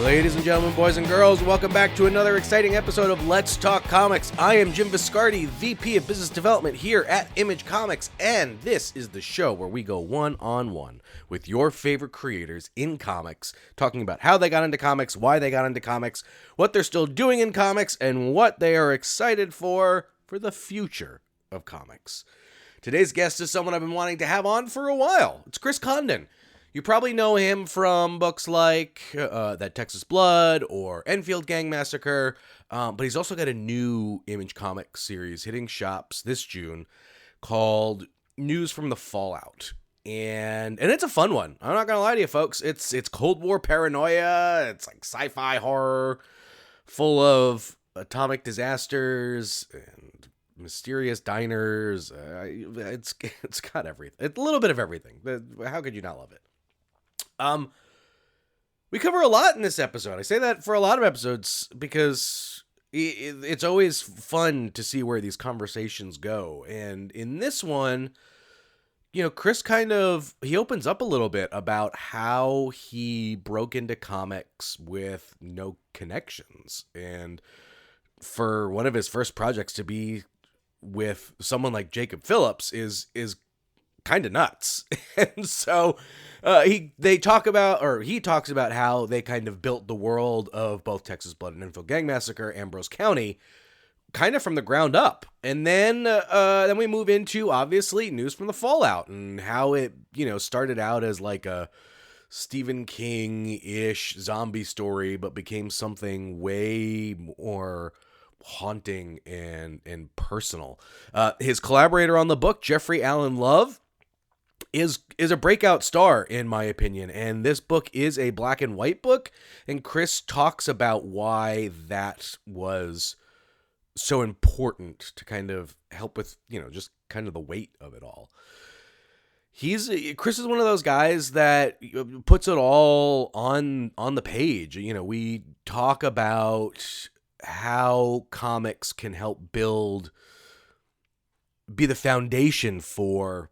Ladies and gentlemen, boys and girls, welcome back to another exciting episode of Let's Talk Comics. I am Jim Viscardi, VP of Business Development here at Image Comics, and this is the show where we go one-on-one with your favorite creators in comics, talking about how they got into comics, why they got into comics, what they're still doing in comics, and what they are excited for the future of comics. Today's guest is someone I've been wanting to have on for a while. It's Chris Condon. You probably know him from books like That Texas Blood or Enfield Gang Massacre, but he's also got a new Image Comics series hitting shops this June called News from the Fallout. And it's a fun one. I'm not going to lie to you, folks. It's Cold War paranoia. It's like sci-fi horror full of atomic disasters and mysterious diners. It's got everything. It's a little bit of everything. How could you not love it? We cover a lot in this episode. I say that for a lot of episodes because it's always fun to see where these conversations go. And in this one, you know, Chris he opens up a little bit about how he broke into comics with no connections. And for one of his first projects to be with someone like Jacob Phillips is kind of nuts. And so he talks about how they kind of built the world of both Texas Blood and Enfield Gang Massacre, Ambrose County, kind of from the ground up. And then we move into, obviously, News from the Fallout and how it, started out as like a Stephen King-ish zombie story, but became something way more haunting and personal. His collaborator on the book, Jeffrey Allen Love, is a breakout star, in my opinion, and this book is a black and white book, and Chris talks about why that was so important to kind of help with, just kind of the weight of it all. Chris is one of those guys that puts it all on the page. We talk about how comics can help be the foundation for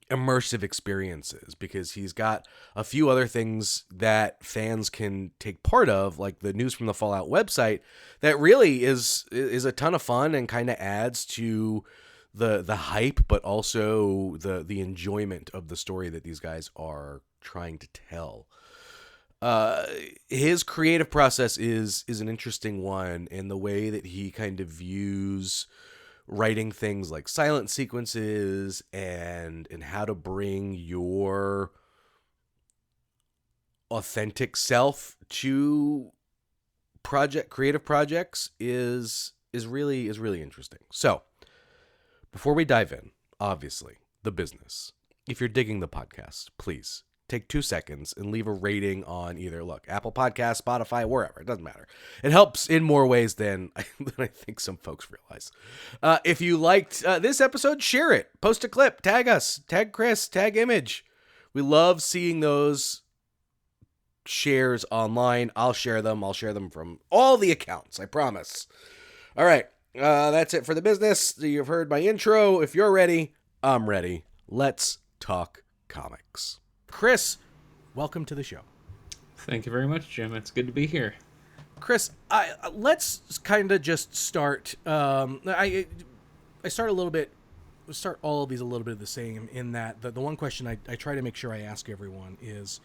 immersive experiences, because he's got a few other things that fans can take part of, like the News from the Fallout website, that really is a ton of fun and kind of adds to the hype, but also the enjoyment of the story that these guys are trying to tell. His creative process is an interesting one in the way that he kind of views writing things like silent sequences and how to bring your authentic self to creative projects is really interesting. So before we dive in, obviously, the business. If you're digging the podcast, please take 2 seconds and leave a rating on either, Apple Podcasts, Spotify, wherever. It doesn't matter. It helps in more ways than I think some folks realize. If you liked this episode, share it. Post a clip. Tag us. Tag Chris. Tag Image. We love seeing those shares online. I'll share them. I'll share them from all the accounts. I promise. All right. That's it for the business. You've heard my intro. If you're ready, I'm ready. Let's talk comics. Chris, welcome to the show. Thank you very much, Jim. It's good to be here. Chris, let's kind of just start. I start all of these a little bit the same, in that the one question I try to make sure I ask everyone is,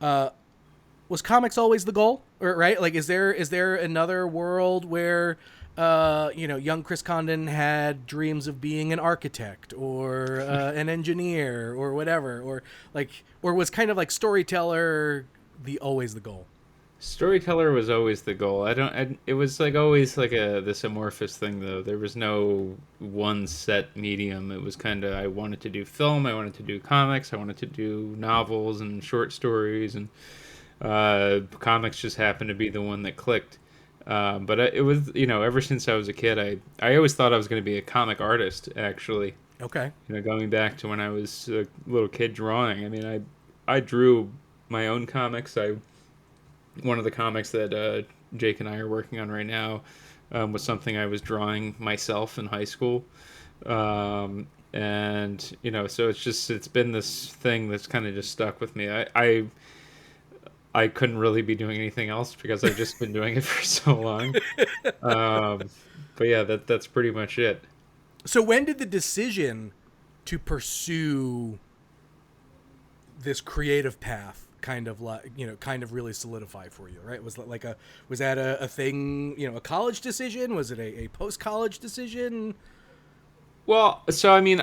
was comics always the goal? Or, right? Like, is there another world where young Chris Condon had dreams of being an architect or an engineer or whatever, or was kind of like storyteller always the goal? Storyteller was always the goal. It was always this amorphous thing, though. There was no one set medium. It was kind of, I wanted to do film, I wanted to do comics, I wanted to do novels and short stories, and comics just happened to be the one that clicked. But it was, ever since I was a kid, I always thought I was going to be a comic artist, actually. Okay. Going back to when I was a little kid drawing. I mean, I drew my own comics. One of the comics that Jake and I are working on right now was something I was drawing myself in high school. So it's been this thing that's kind of just stuck with me. I couldn't really be doing anything else because I've just been doing it for so long. Um, but yeah, that's pretty much it. So when did the decision to pursue this creative path kind of like, kind of really solidify for you, right? Was that a thing, a college decision? Was it a post-college decision? Well, so I mean,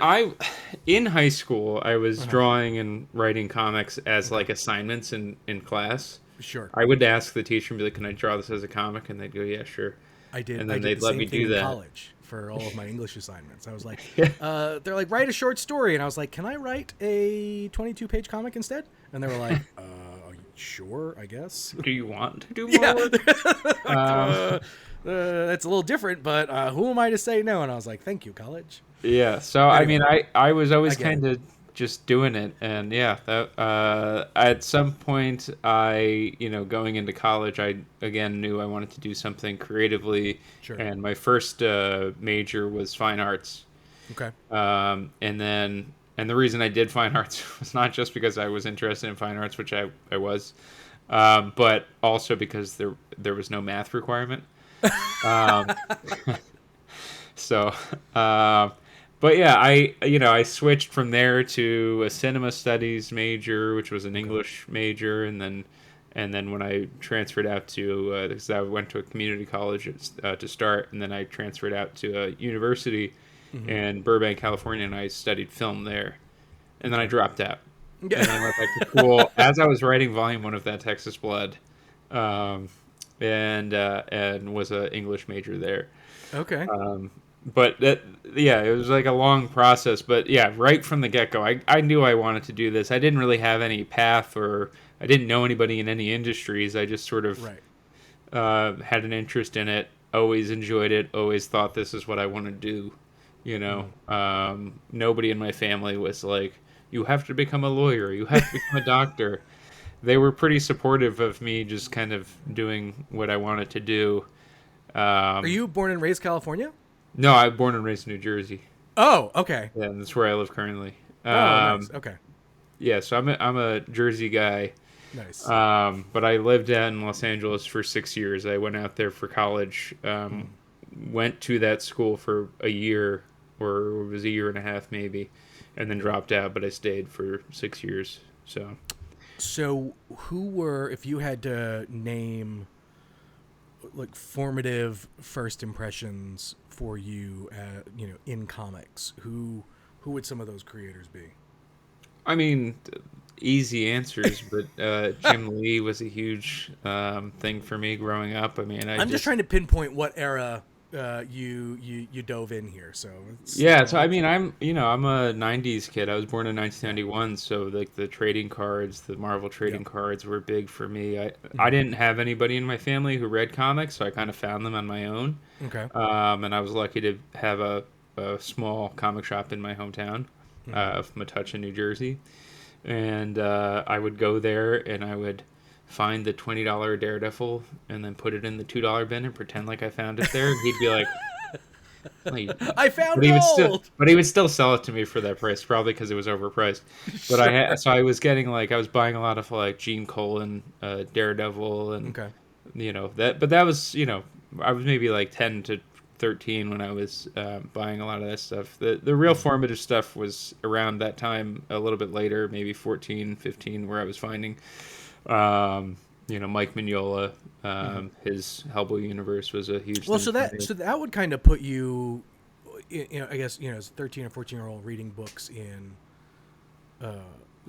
in high school I was Uh-huh. drawing and writing comics as Okay. like assignments in class. Sure. I would ask the teacher and be like, "Can I draw this as a comic?" And they'd go, "Yeah, sure." And I then did they'd the let me same thing do in that. college for all of my English assignments. I was like, Yeah. they're like, write a short story. And I was like, can I write a 22-page comic instead? And they were like, sure, I guess. Do you want to do more Yeah. work? Like, Um, that's a little different, but who am I to say no? And I was like, thank you, college. Yeah, so I mean, Anyway, I was I always get it. kind of just doing it, and yeah, at some point, going into college, I again knew I wanted to do something creatively, Sure. and my first major was fine arts, Okay. and the reason I did fine arts was not just because I was interested in fine arts, which I was, but also because there was no math requirement. Um, So, uh, but yeah, I switched from there to a cinema studies major, which was an Okay. English major, and then when I transferred out to because I went to a community college to start, and then I transferred out to a university Hmm. in Burbank, California, and I studied film there, and then I Okay. dropped out, Yeah. and then I went back to school as I was writing volume one of that Texas Blood, um, and was a English major there. Okay. Um, but that, yeah, it was like a long process. But yeah, right from the get go, I knew I wanted to do this. I didn't really have any path, or I didn't know anybody in any industries. I just sort of Right. had an interest in it, always enjoyed it, always thought this is what I want to do. Hmm. Nobody in my family was like, you have to become a lawyer, you have to become a doctor. They were pretty supportive of me just kind of doing what I wanted to do. Are Um, you born and raised California? no, I was born and raised in New Jersey. Oh, okay. Yeah, and that's where I live currently. Oh, nice. Okay. Yeah, so I'm a Jersey guy, Nice. but I lived out in Los Angeles for 6 years. I went out there for college, Hmm. went to that school for a year, or it was a year and a half maybe, and then dropped out. But I stayed for 6 years. So So, who were, if you had to name like formative first impressions for you, in comics, who would some of those creators be? I mean, easy answers, but Jim Lee was a huge thing for me growing up. I mean, I I'm just just trying to pinpoint what era you dove in here. So Yeah, so I it's mean, I'm a '90s kid. I was born in 1991, so like the trading cards, the Marvel trading yep. cards were big for me. I Hmm. didn't have anybody in my family who read comics, so I kind of found them on my own. Okay. And I was lucky to have a small comic shop in my hometown Hmm. of Metuchen, New Jersey, and I would go there and I would find the $20 Daredevil and then put it in the $2 bin and pretend like I found it there, and he'd be like, "Well, I found but he would still, gold. but he would still sell it to me for that price, probably because it was overpriced. But I Sure. had, so I was getting like I was buying a lot of like Gene Colan, Daredevil, and Okay. that. But that was I was maybe like 10 to 13 when I was buying a lot of that stuff. The real Hmm. formative stuff was around that time, a little bit later, maybe 14, 15, where I was finding. Um, Mike Mignola, Hmm. his Hellboy universe was a huge Well, thing so for that me. so that would kind of put you, I guess, as a 13 or 14-year-old reading books in uh,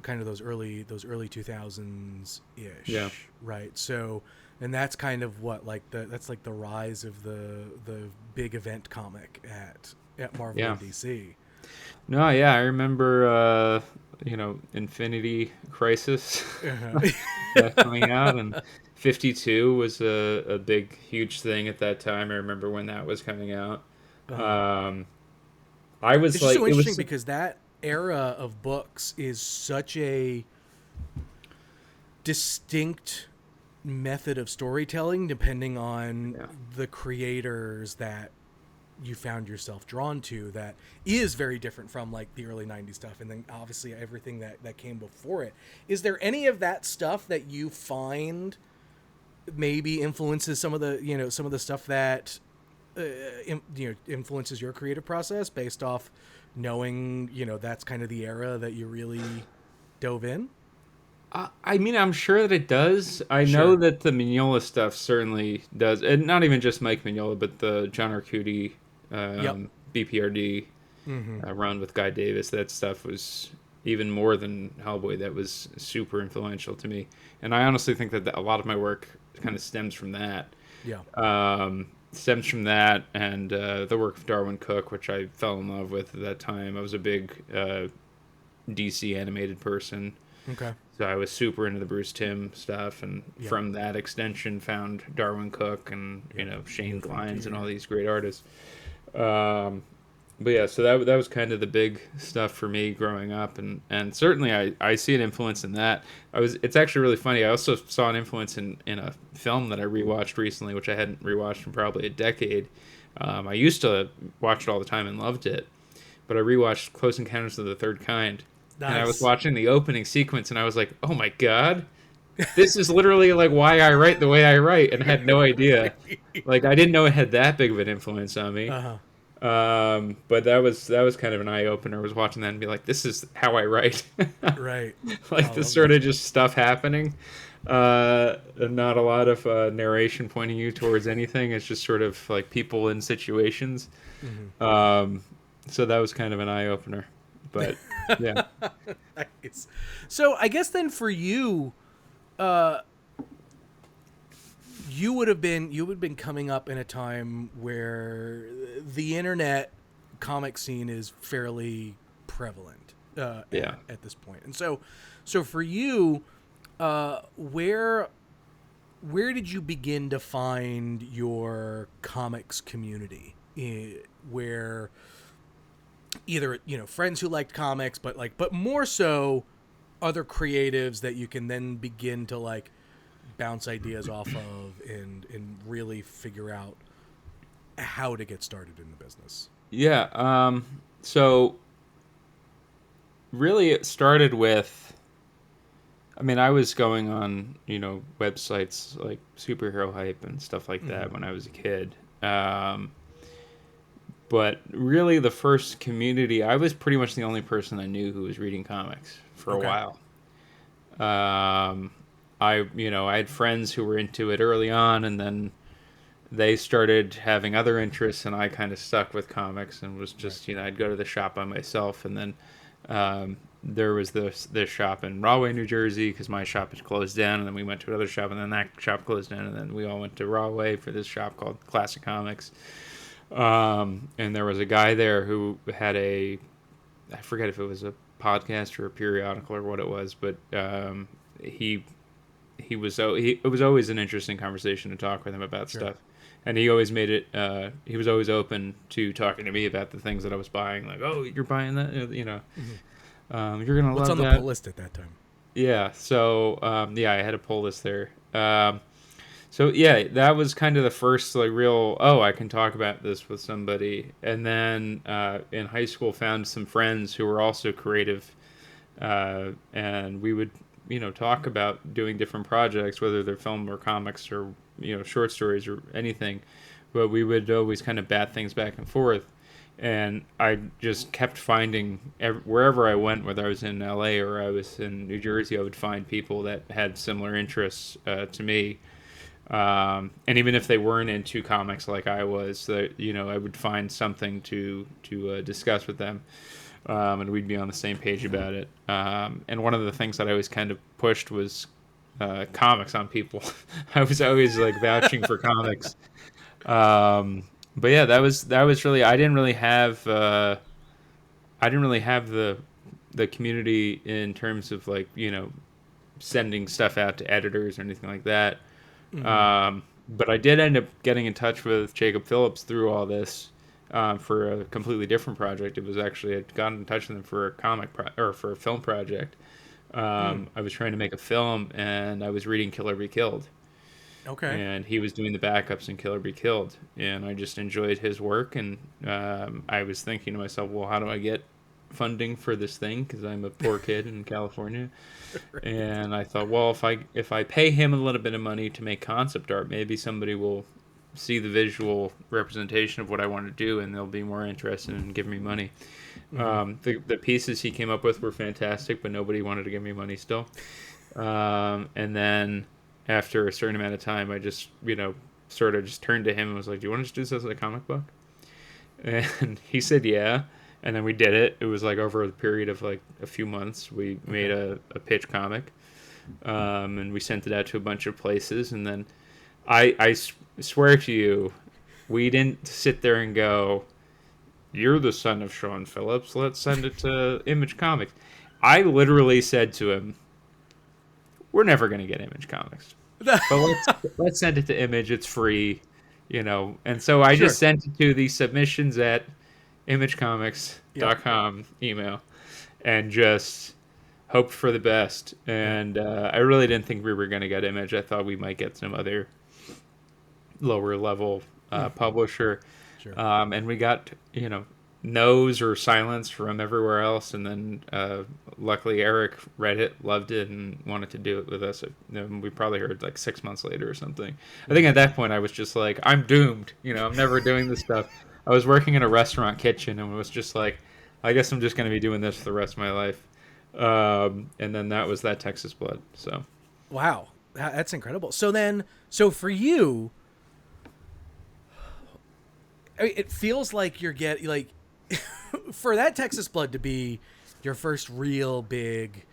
kind of those early 2000s Yeah, ish, right? So, and that's kind of what like that's like the rise of the big event comic at Marvel yeah. and DC. No, yeah, I remember, Infinity Crisis Uh-huh. coming out, and 52 was a big, huge thing at that time. I remember when that was coming out. Uh-huh. Um, I was It's just like, so it interesting was, because that era of books is such a distinct method of storytelling depending on yeah, the creators that you found yourself drawn to that is very different from like the early 90s stuff, and then obviously everything that came before it. Is there any of that stuff that you find maybe influences some of the, you know, some of the stuff that influences your creative process based off knowing, you know, that's kind of the era that you really dove in? I mean, I'm sure that it does. I know Sure. that the Mignola stuff certainly does, and not even just Mike Mignola, but the John Arcudi, Yep. BPRD Mm-hmm. run with Guy Davis. That stuff was even more than Hellboy. That was super influential to me, and I honestly think that a lot of my work kind of stems from that. Yeah. Stems from that, and the work of Darwin Cook, which I fell in love with at that time. I was a big DC animated person. Okay. So I was super into the Bruce Timm stuff, and Yeah. from that extension, found Darwin Cook and you know Shane Glines and all these great artists. Um, but yeah, so that was kind of the big stuff for me growing up, and certainly I see an influence in that. It's actually really funny. I also saw an influence in a film that I rewatched recently, which I hadn't rewatched in probably a decade. I used to watch it all the time and loved it, but I rewatched Close Encounters of the Third Kind, and I was Nice. watching the opening sequence, and I was like, "Oh my god, this is literally like why I write the way I write," and had no idea. Like I didn't know it had that big of an influence on me. Uh-huh. But that was kind of an eye opener. I was watching that and be like, "This is how I write." Right. I Like this love sort that. of just stuff happening. And not a lot of narration pointing you towards anything. It's just sort of like people in situations. Mm-hmm. Um, so that was kind of an eye opener. But yeah. Nice. So I guess then for you, you would have been coming up in a time where the internet comic scene is fairly prevalent Yeah. at this point. And so for you, where did you begin to find your comics community? Where either, you know, friends who liked comics, but more so other creatives that you can then begin to like bounce ideas off of and really figure out how to get started in the business. Yeah. So really it started with, I mean, I was going on, you know, websites like Superhero Hype and stuff like Mm-hmm. that when I was a kid. But really, the first community, I was pretty much the only person I knew who was reading comics for a Okay. while. I had friends who were into it early on, and then they started having other interests, and I kind of stuck with comics and was Right. just, I'd go to the shop by myself, and then there was this shop in Rahway, New Jersey, because my shop had closed down, and then we went to another shop, and then that shop closed down, and then we all went to Rahway for this shop called Classic Comics. And there was a guy there who had I forget if it was a podcast or a periodical or what it was, but he it was always an interesting conversation to talk with him about Sure. stuff, and he always made it. He was always open to talking to me about the things that I was buying, like, oh, you're buying that, you're gonna What's love on the that. pull list at that time? Yeah, so yeah, I had a pull list there. So yeah, that was kind of the first like real. Oh, I can talk about this with somebody. And then in high school, found some friends who were also creative, and we would talk about doing different projects, whether they're film or comics or short stories or anything. But we would always kind of bat things back and forth. And I just kept finding wherever I went, whether I was in LA or I was in New Jersey, I would find people that had similar interests to me. And even if they weren't into comics like I was, I would find something to discuss with them, and we'd be on the same page about it. And one of the things that I always kind of pushed was comics on people. I was always like vouching for comics. But yeah, that was really, I didn't really have the community in terms of like sending stuff out to editors or anything like that. Mm-hmm. But I did end up getting in touch with Jacob Phillips through all this for a completely different project. It was actually, I'd gotten in touch with him for a or for a film project. Mm. I was trying to make a film, and I was reading Kill or Be Killed. Okay. and he was doing the backups in Kill or Be Killed, and I just enjoyed his work, and I was thinking to myself, well, how do I get funding for this thing, because I'm a poor kid in California. Right. And I thought, well, if I pay him a little bit of money to make concept art, maybe somebody will see the visual representation of what I want to do, and they'll be more interested in giving me money. Mhm. The pieces he came up with were fantastic, but nobody wanted to give me money still. And then after a certain amount of time, I just, sort of just turned to him and was like, "Do you want to just do this as a comic book?" And he said, "Yeah." And then we did it. It was like over a period of like a few months. We made Okay. a pitch comic, and we sent it out to a bunch of places. And then I swear to you, we didn't sit there and go, "You're the son of Sean Phillips. Let's send it to Image Comics." I literally said to him, "We're never going to get Image Comics, but let's send it to Image. It's free, And so I just Sure. sent it to the submissions at Yep. imagecomics.com email, and just hoped for the best. Yep. And I really didn't think we were going to get Image. I thought we might get some other lower level Mm. publisher. Sure. And we got, no's or silence from everywhere else. And then luckily Eric read it, loved it, and wanted to do it with us. We probably heard like 6 months later or something. I think Right. at that point I was just like, I'm doomed. I'm never doing this stuff. I was working in a restaurant kitchen and was just like, I guess I'm just going to be doing this for the rest of my life. And then that was that Texas Blood. So Wow. That's incredible. So for you, I mean, it feels like you're getting like for that Texas Blood to be your first real big,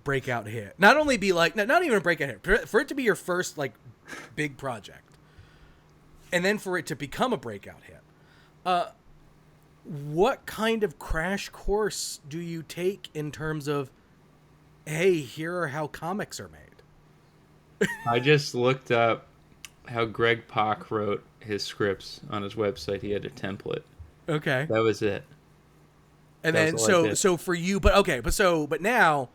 breakout hit. Not only be like not even a breakout hit, for it to be your first like big project, and then for it to become a breakout hit. What kind of crash course do you take in terms of, hey, here are how comics are made? I just looked up how Greg Pak wrote his scripts on his website. He had a template. Okay. That was it. And That was then all I did. so for you, but now, And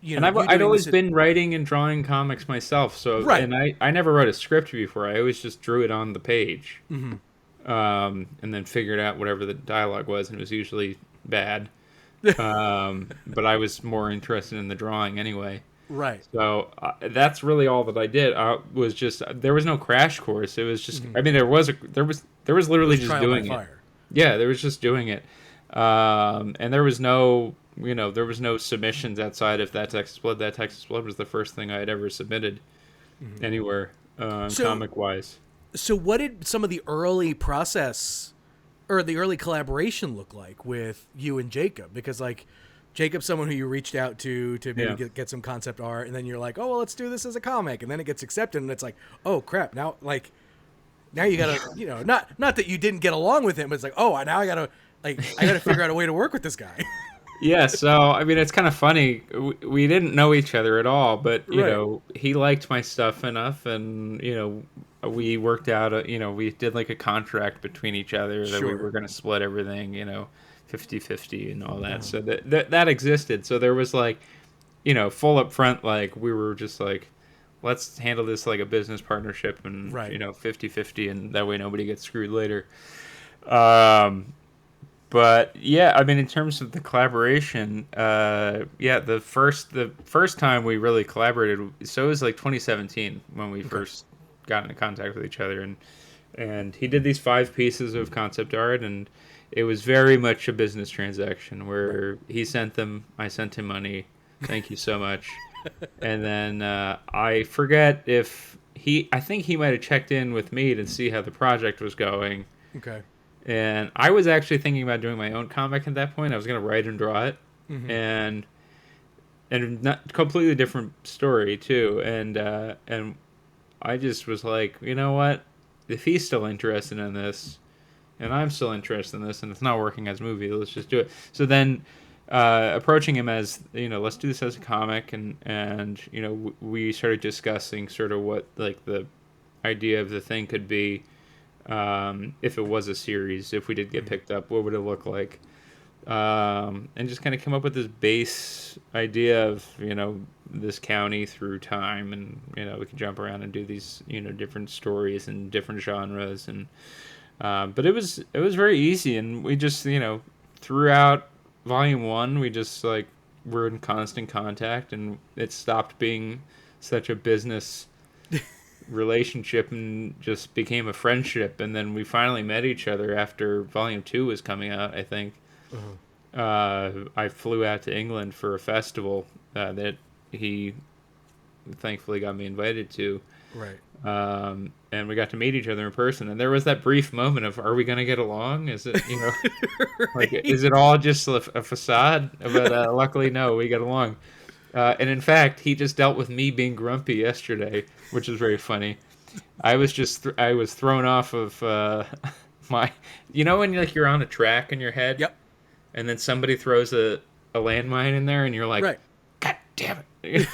you I'd doing always this at, been writing and drawing comics myself. So, right. and I never wrote a script before. I always just drew it on the page, Mm-hmm. and then figured out whatever the dialogue was, and it was usually bad. But I was more interested in the drawing anyway. Right. So that's really all that I did. Was just there was no crash course. It was just Mm-hmm. I mean there was It literally was just trial by doing it. fire. Yeah, there was just doing it. And there was no there was no submissions outside of that Texas Blood. That Texas Blood was the first thing I had ever submitted Mm-hmm. anywhere, So comic wise. so what did some of the early process or the early collaboration look like with you and Jacob? Because like Jacob's someone who you reached out to maybe Yeah. get some concept art, and then you're like, oh well, let's do this as a comic, and then it gets accepted, and it's like, oh crap, now you gotta not that you didn't get along with him, but it's like, oh, now I gotta figure out a way to work with this guy. Yeah, so I mean, it's kind of funny. We didn't know each other at all, but Right. he liked my stuff enough, and we worked out. We did like a contract between each other that we Sure. were going to split everything, 50-50 and all that. So that existed. So there was like, full up front, like we were just like, let's handle this like a business partnership, and Right. 50-50, and that way nobody gets screwed later. Um, but yeah, I mean, in terms of the collaboration, yeah, the first time we really collaborated, so it was like 2017 when we Okay. first got into contact with each other, and he did these 5 pieces of concept art, and it was very much a business transaction Right. where he sent them, I sent him money, thank you so much, and then I forget if I think he might have checked in with me to see how the project was going. Okay. And I was actually thinking about doing my own comic at that point. I was going to write and draw it, Mm-hmm. and not completely different story too. And I just was like, you know what? If he's still interested in this, and I'm still interested in this, and it's not working as a movie, let's just do it. So then, approaching him as let's do this as a comic, and we started discussing sort of what like the idea of the thing could be. If it was a series, if we did get picked up, what would it look like? and just kind of come up with this base idea of, this county through time, and we can jump around and do these, different stories and different genres. And but it was very easy, and we just, throughout volume one, we just like were in constant contact, and it stopped being such a business relationship and just became a friendship. And then we finally met each other after volume two was coming out, I think. I flew out to England for a festival that he thankfully got me invited to. Right. And we got to meet each other in person. And there was that brief moment of, are we going to get along? Is it, like, is it all just a facade? But luckily, no, we got along. And in fact, he just dealt with me being grumpy yesterday, which is very funny. I was just, I was thrown off of my, when you're on a track in your head? Yep. And then somebody throws a landmine in there, and you're like, Right. God damn it.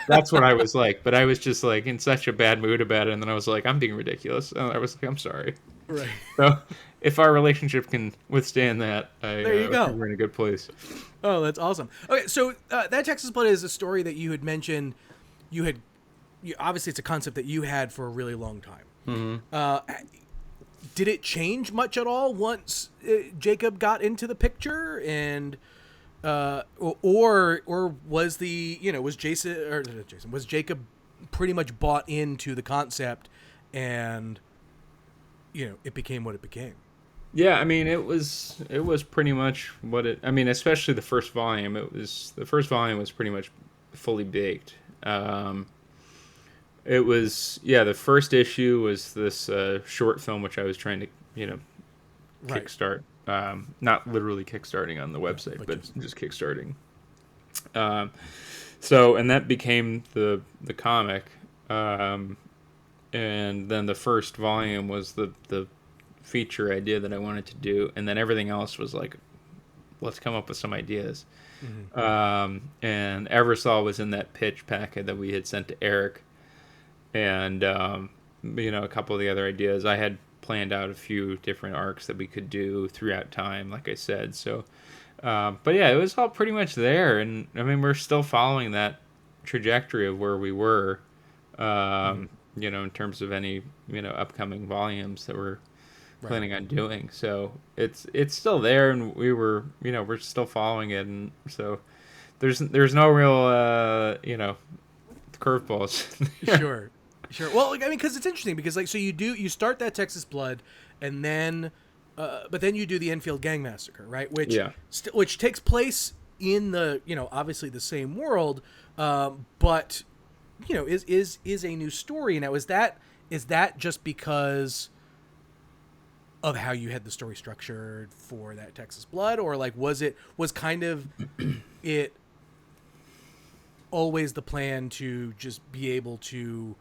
That's what I was like. But I was just like in such a bad mood about it. And then I was like, I'm being ridiculous. And I was like, I'm sorry. Right. So if our relationship can withstand that, There you go. we're in a good place. Oh, that's awesome. Okay, so that Texas Blood is a story that you had mentioned. Obviously, it's a concept that you had for a really long time. Did it change much at all once Jacob got into the picture, and or was was Jacob pretty much bought into the concept, and it became what it became? Yeah, I mean, it was pretty much what it. I mean, especially the first volume. The first volume was pretty much fully baked. It was, the first issue was this short film which I was trying to Right. kickstart. Not literally kickstarting on the website, but just kickstarting. So, and that became the comic, and then the first volume was the feature idea that I wanted to do, and then everything else was like, let's come up with some ideas. And Eversol was in that pitch packet that we had sent to Eric, and a couple of the other ideas. I had planned out a few different arcs that we could do throughout time, like I said. So, but yeah, it was all pretty much there, and I mean, we're still following that trajectory of where we were, in terms of any upcoming volumes that we're planning on doing. So it's still there, and we're still following it, and so there's no real curveballs. Sure. Well, I mean, because it's interesting, because like, so you start that Texas Blood, and then but then you do the Enfield Gang Massacre, right? Which which takes place in the obviously the same world, but is a new story. Now, is that just because of how you had the story structured for that Texas Blood, or like was kind of it always the plan to just be able to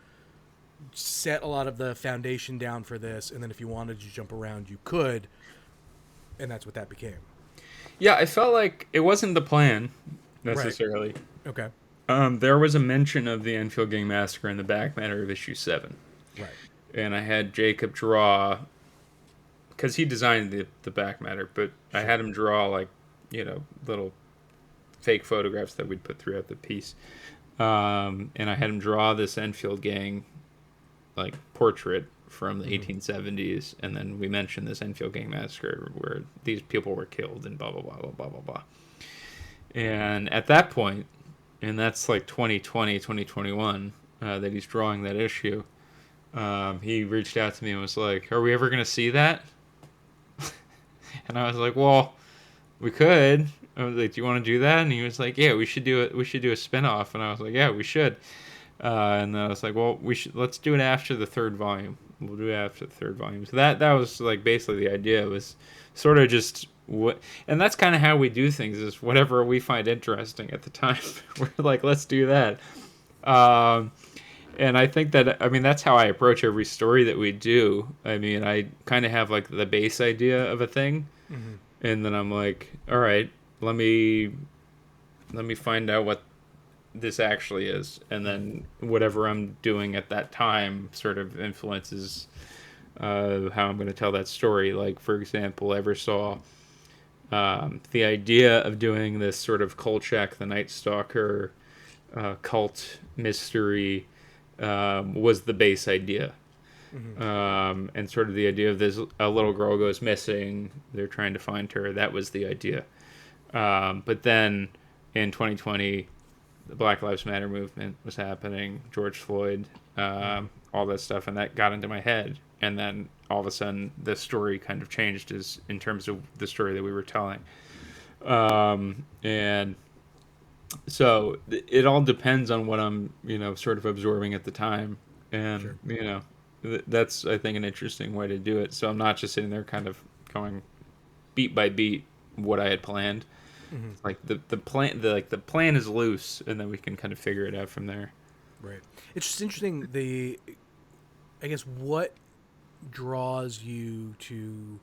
set a lot of the foundation down for this, and then if you wanted to jump around, you could, and that's what that became? Yeah, I felt like it wasn't the plan necessarily. Right. Okay. There was a mention of the Enfield Gang Massacre in the back matter of issue 7. Right. And I had Jacob draw, because he designed the back matter, but I had him draw like, little fake photographs that we'd put throughout the piece. And I had him draw this Enfield Gang like portrait from the 1870s, and then we mentioned this Enfield Gang Massacre where these people were killed and blah blah blah blah blah blah blah. And at that point, and that's like 2020 2021, that he's drawing that issue, he reached out to me and was like, are we ever gonna see that? And I was like, well, we could. I was like, do you want to do that? And he was like, yeah, we should do it. We should do a spinoff. And I was like, yeah, we should. And then I was like, well, let's do it after the third volume. We'll do it after the third volume. So that was like basically the idea. It was sort of just and that's kind of how we do things, is whatever we find interesting at the time. We're like, let's do that. And I think that, I mean, that's how I approach every story that we do. I mean, I kind of have like the base idea of a thing, and then I'm like, all right, let me find out what this actually is, and then whatever I'm doing at that time sort of influences how I'm going to tell that story. Like, for example, Eversaw The idea of doing this sort of Kolchak the Night Stalker cult mystery was the base idea. And sort of the idea of this, a little girl goes missing, they're trying to find her. That was the idea. But then in 2020, the Black Lives Matter movement was happening, George Floyd, all that stuff, and that got into my head. And then all of a sudden, the story kind of changed in terms of the story that we were telling. And so it all depends on what I'm, sort of absorbing at the time. And, Sure. that's, I think, an interesting way to do it. So I'm not just sitting there kind of going beat by beat what I had planned. Like the plan, the plan is loose, and then we can kind of figure it out from there. Right. It's just interesting. I guess, what draws you to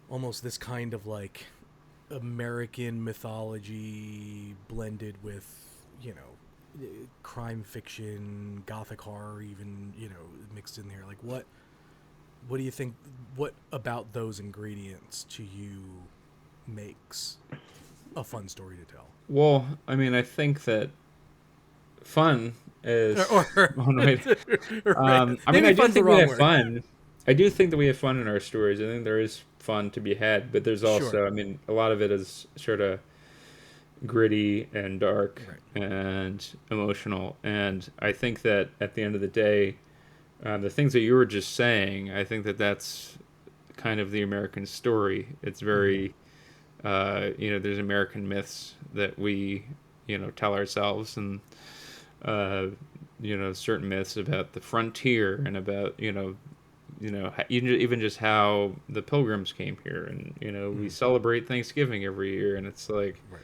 almost this kind of like American mythology blended with, crime fiction, gothic horror, even, mixed in there. Like, what do you think? What about those ingredients to you makes a fun story to tell? Well, I mean, I think that fun is Or one way. right. I mean, Maybe I do fun's the think we wrong have word. fun. I do think that we have fun in our stories. I think there is fun to be had, but there's Sure. also, I mean, a lot of it is sort of gritty and dark Right. and emotional. And I think that at the end of the day, the things that you were just saying, I think that that's kind of the American story. It's very, there's American myths that we, tell ourselves, and certain myths about the frontier and about, even just how the pilgrims came here, and we celebrate Thanksgiving every year, and it's like Right.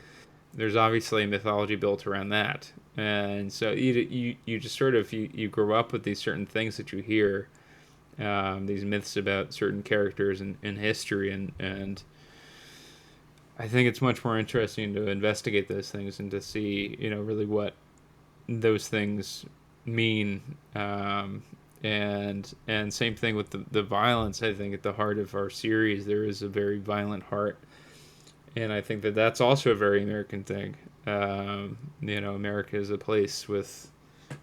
there's obviously a mythology built around that, and so you just sort of you grow up with these certain things that you hear, these myths about certain characters in history, and I think it's much more interesting to investigate those things and to see, really what those things mean. And same thing with the violence. I think at the heart of our series, there is a very violent heart. And I think that that's also a very American thing. America is a place with,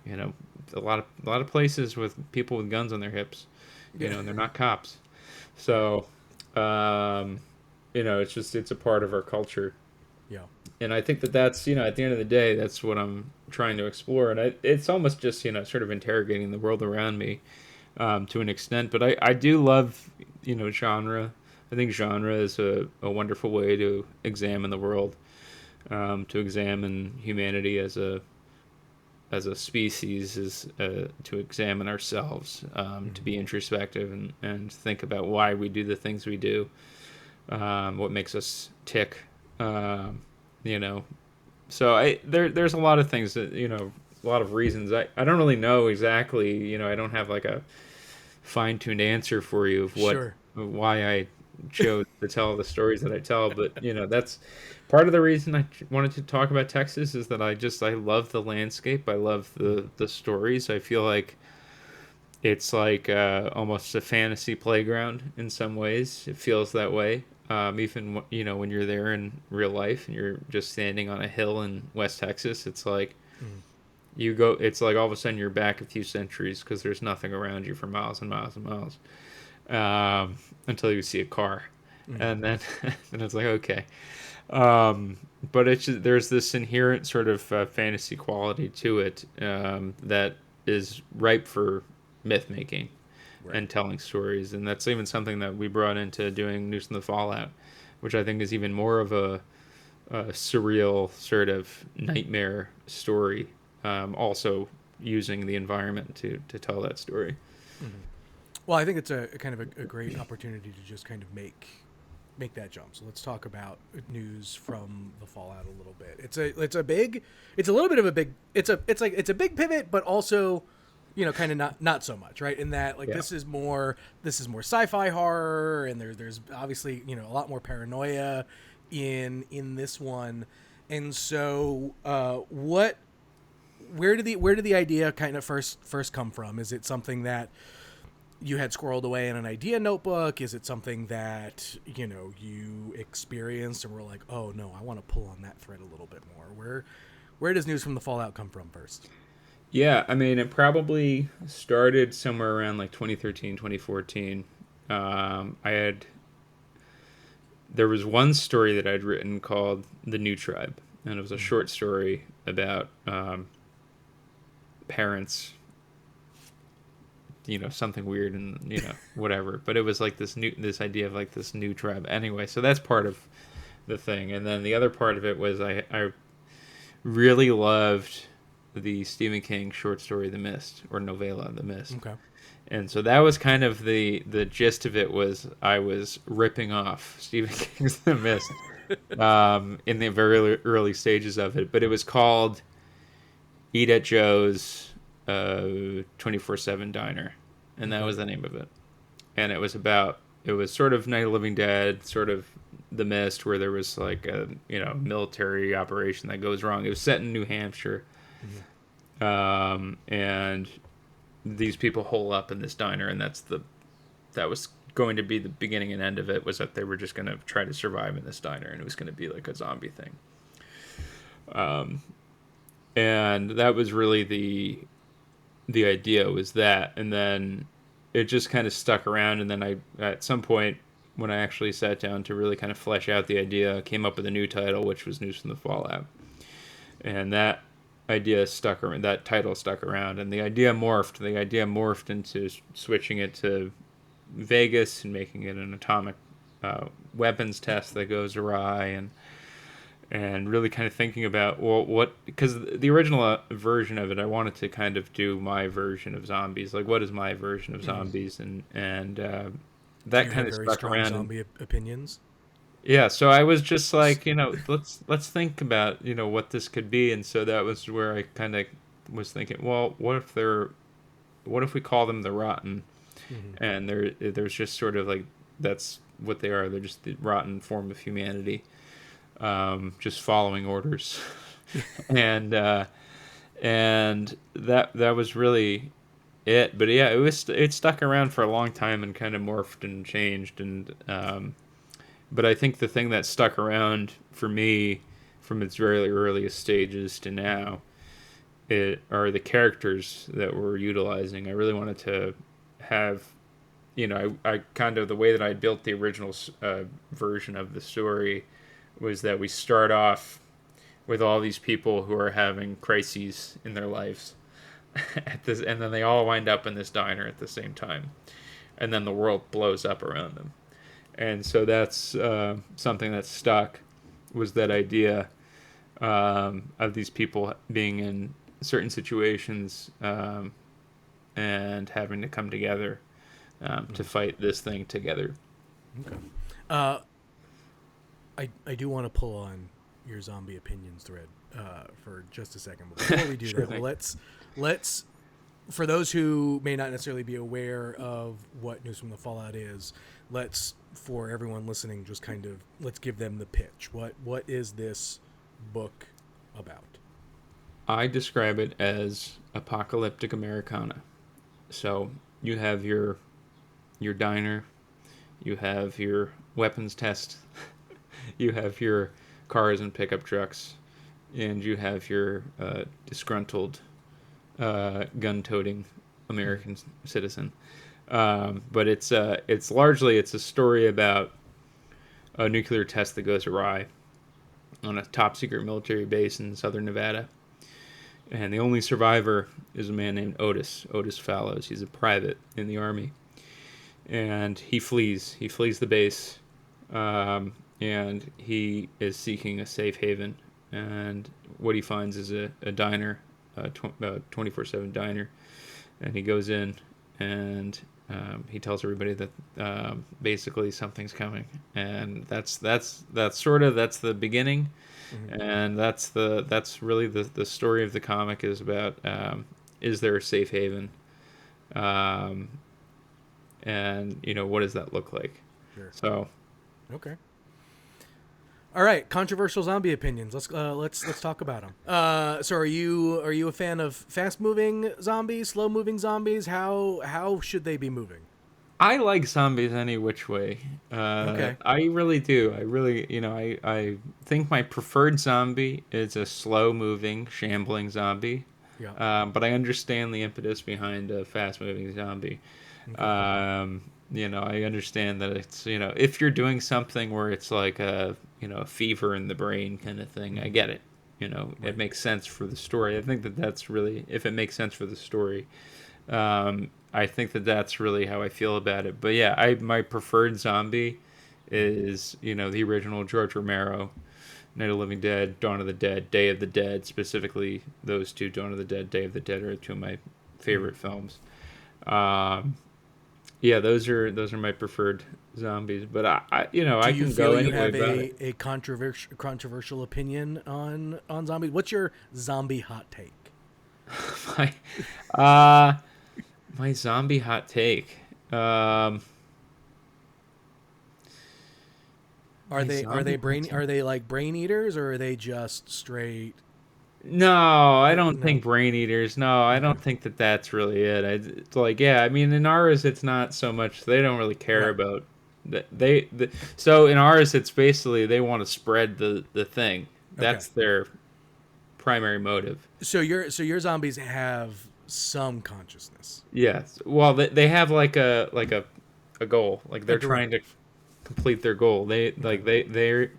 you know, a lot of places with people with guns on their hips, Yeah. and they're not cops. So, um, it's a part of our culture. Yeah. And I think that that's, at the end of the day, that's what I'm trying to explore. And it's almost just, sort of interrogating the world around me, to an extent. But I do love, genre. I think genre is a wonderful way to examine the world, to examine humanity as a species, is to examine ourselves, to be introspective and think about why we do the things we do, what makes us tick, you know. So there's a lot of things that, a lot of reasons. I don't really know exactly, I don't have like a fine-tuned answer for you of Sure. why I chose to tell the stories that I tell, but that's part of the reason I wanted to talk about Texas, is that I love the landscape. I love the stories. I feel like it's like, almost a fantasy playground in some ways. It feels that way. Even when you're there in real life and you're just standing on a hill in West Texas, it's like Mm. it's like all of a sudden you're back a few centuries, because there's nothing around you for miles and miles and miles, until you see a car, Mm. and then then it's like, okay. But it's just, there's this inherent sort of, fantasy quality to it, that is ripe for myth making Right. and telling stories, and that's even something that we brought into doing News from the Fallout, which I think is even more of a surreal sort of nightmare story, also using the environment to tell that story. Mhm. Well, I think it's a kind of a great opportunity to just kind of make that jump. So let's talk about news from the Fallout a little bit. It's a little bit of a big it's a big pivot, but also, kind of not so much, right? In that, like, Yeah. this is more sci-fi horror, and there's obviously, a lot more paranoia in this one. And so, where did the idea kind of first come from? Is it something that you had squirreled away in an idea notebook? Is it something that, you know, you experienced and were like, oh no, I want to pull on that thread a little bit more? Where does News from the Fallout come from first? Yeah, I mean, it probably started somewhere around like 2013, 2014. I had There was one story that I'd written called The New Tribe, and it was a short story about parents, something weird and whatever. But it was like this idea of like this new tribe. Anyway, so that's part of the thing, and then the other part of it was I really loved the Stephen King short story The Mist, or novella The Mist. Okay. And so that was kind of the gist of it. Was I was ripping off Stephen King's The Mist in the very early stages of it, but it was called Eat at Joe's 24/7 Diner, and that was the name of it. And it was sort of Night of the Living Dead, sort of The Mist, where there was like a military operation that goes wrong. It was set in New Hampshire, and these people hole up in this diner, and that was going to be the beginning and end of it, was that they were just going to try to survive in this diner, and it was going to be like a zombie thing. And that was really the idea, was that, and then it just kind of stuck around, and then I, at some point, when I actually sat down to really kind of flesh out the idea, came up with a new title, which was News from the Fallout. And that title stuck around, and the idea morphed into switching it to Vegas and making it an atomic weapons test that goes awry, and really kind of thinking about, well, because the original version of it, I wanted to kind of do my version of zombies, like what is my version of zombies, and that kind of stuck around. Zombie opinions. Yeah, so I was just like, let's think about, what this could be. And so that was where I kind of was thinking, well, what if we call them the Rotten? And there's just sort of like, that's what they are. They're just the rotten form of humanity, just following orders. and that was really it. But yeah, it stuck around for a long time and kind of morphed and changed. And but I think the thing that stuck around for me from its very earliest stages to now are the characters that we're utilizing. I really wanted to have, I kind of, the way that I built the original version of the story was that we start off with all these people who are having crises in their lives and then they all wind up in this diner at the same time, and then the world blows up around them. And so that's something that stuck, was that idea of these people being in certain situations and having to come together to fight this thing together. Okay. I do want to pull on your zombie opinions thread for just a second. But before we do Sure that, well, let's for those who may not necessarily be aware of what News from the Fallout is, for everyone listening, just kind of, let's give them the pitch. What is this book about? I describe it as apocalyptic Americana. So you have your diner, you have your weapons test, you have your cars and pickup trucks, and you have your disgruntled gun-toting American citizen. But it's largely a story about a nuclear test that goes awry on a top secret military base in southern Nevada. And the only survivor is a man named Otis Fallows. He's a private in the Army. And he flees the base, and he is seeking a safe haven. And what he finds is a diner, a 24/7 diner. And he goes in, and he tells everybody that basically something's coming, and that's the beginning. Mm-hmm. And that's really the story of the comic, is about is there a safe haven, and what does that look like? Sure. So, okay. All right, controversial zombie opinions. Let's talk about them. So are you a fan of fast moving zombies, slow moving zombies? How should they be moving? I like zombies any which way. Okay. I really do. I really, I think my preferred zombie is a slow-moving, shambling zombie. Yeah. But I understand the impetus behind a fast-moving zombie. Okay. I understand that it's, if you're doing something where it's like a fever in the brain kind of thing, I get it. It Right. makes sense for the story. I think that that's really, if it makes sense for the story, I think that that's really how I feel about it. But yeah, my preferred zombie is the original George Romero, Night of the Living Dead, Dawn of the Dead, Day of the Dead. Specifically, those two, Dawn of the Dead, Day of the Dead, are two of my favorite films. Um, yeah, those are my preferred zombies. But Do I you can go feel you any way have about it. a controversial opinion on zombies? What's your zombie hot take? my, uh, my zombie hot take. Um, Are my they zombie hot brain take. are they like brain eaters, or are they just straight? No, I don't No. think brain eaters. No, I Okay. don't think that that's really it. It's like, yeah, I mean, in ours, it's not so much. They don't really care Right. about that. So in ours, it's basically they want to spread the thing. Okay. That's their primary motive. So your zombies have some consciousness. Yes. Well, they have like a goal. Like A they're trying to directive. complete their goal. They Okay. like they're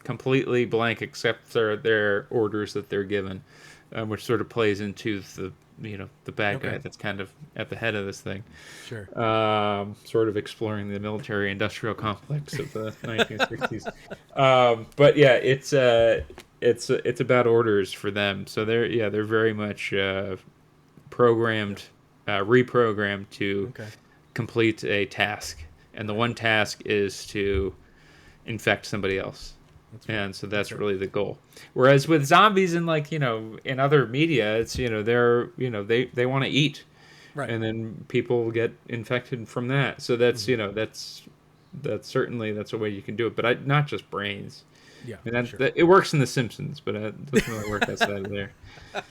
completely blank except for their orders that they're given, which sort of plays into the bad guy Okay. that's kind of at the head of this thing, Sure. sort of exploring the military-industrial complex of the 1960s. But yeah, it's about orders for them. So they're very much programmed, reprogrammed to Okay. complete a task, and the Right. one task is to infect somebody else. That's fair. And so That's that's fair. really the goal. Whereas with zombies and like, in other media, it's, they're, they want to eat, Right. and then people get infected from that. So that's, Hmm. that's certainly, that's a way you can do it, but not just brains. Yeah. And Sure. it works in The Simpsons, but it doesn't really work outside of there. I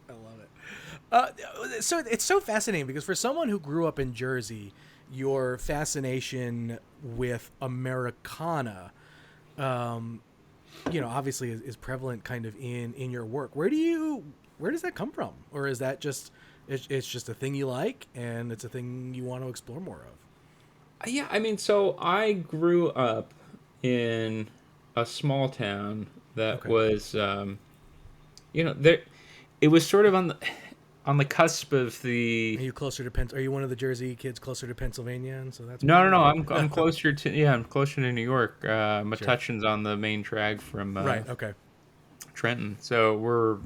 love it. So it's so fascinating because for someone who grew up in Jersey, your fascination with Americana, um, obviously is prevalent kind of in your work. Where does that come from, or is that just it's just a thing you like and it's a thing you want to explore more of? Yeah, I mean, so I grew up in a small town that Okay. was, there. It was sort of on the cusp of Are the. you closer to Are you one of the Jersey kids closer to Pennsylvania, and so that's No, no, why? no. Or? I'm closer to, yeah. I'm closer to New York. Sure. Metuchen's on the main drag from Right. Okay. Trenton, so we're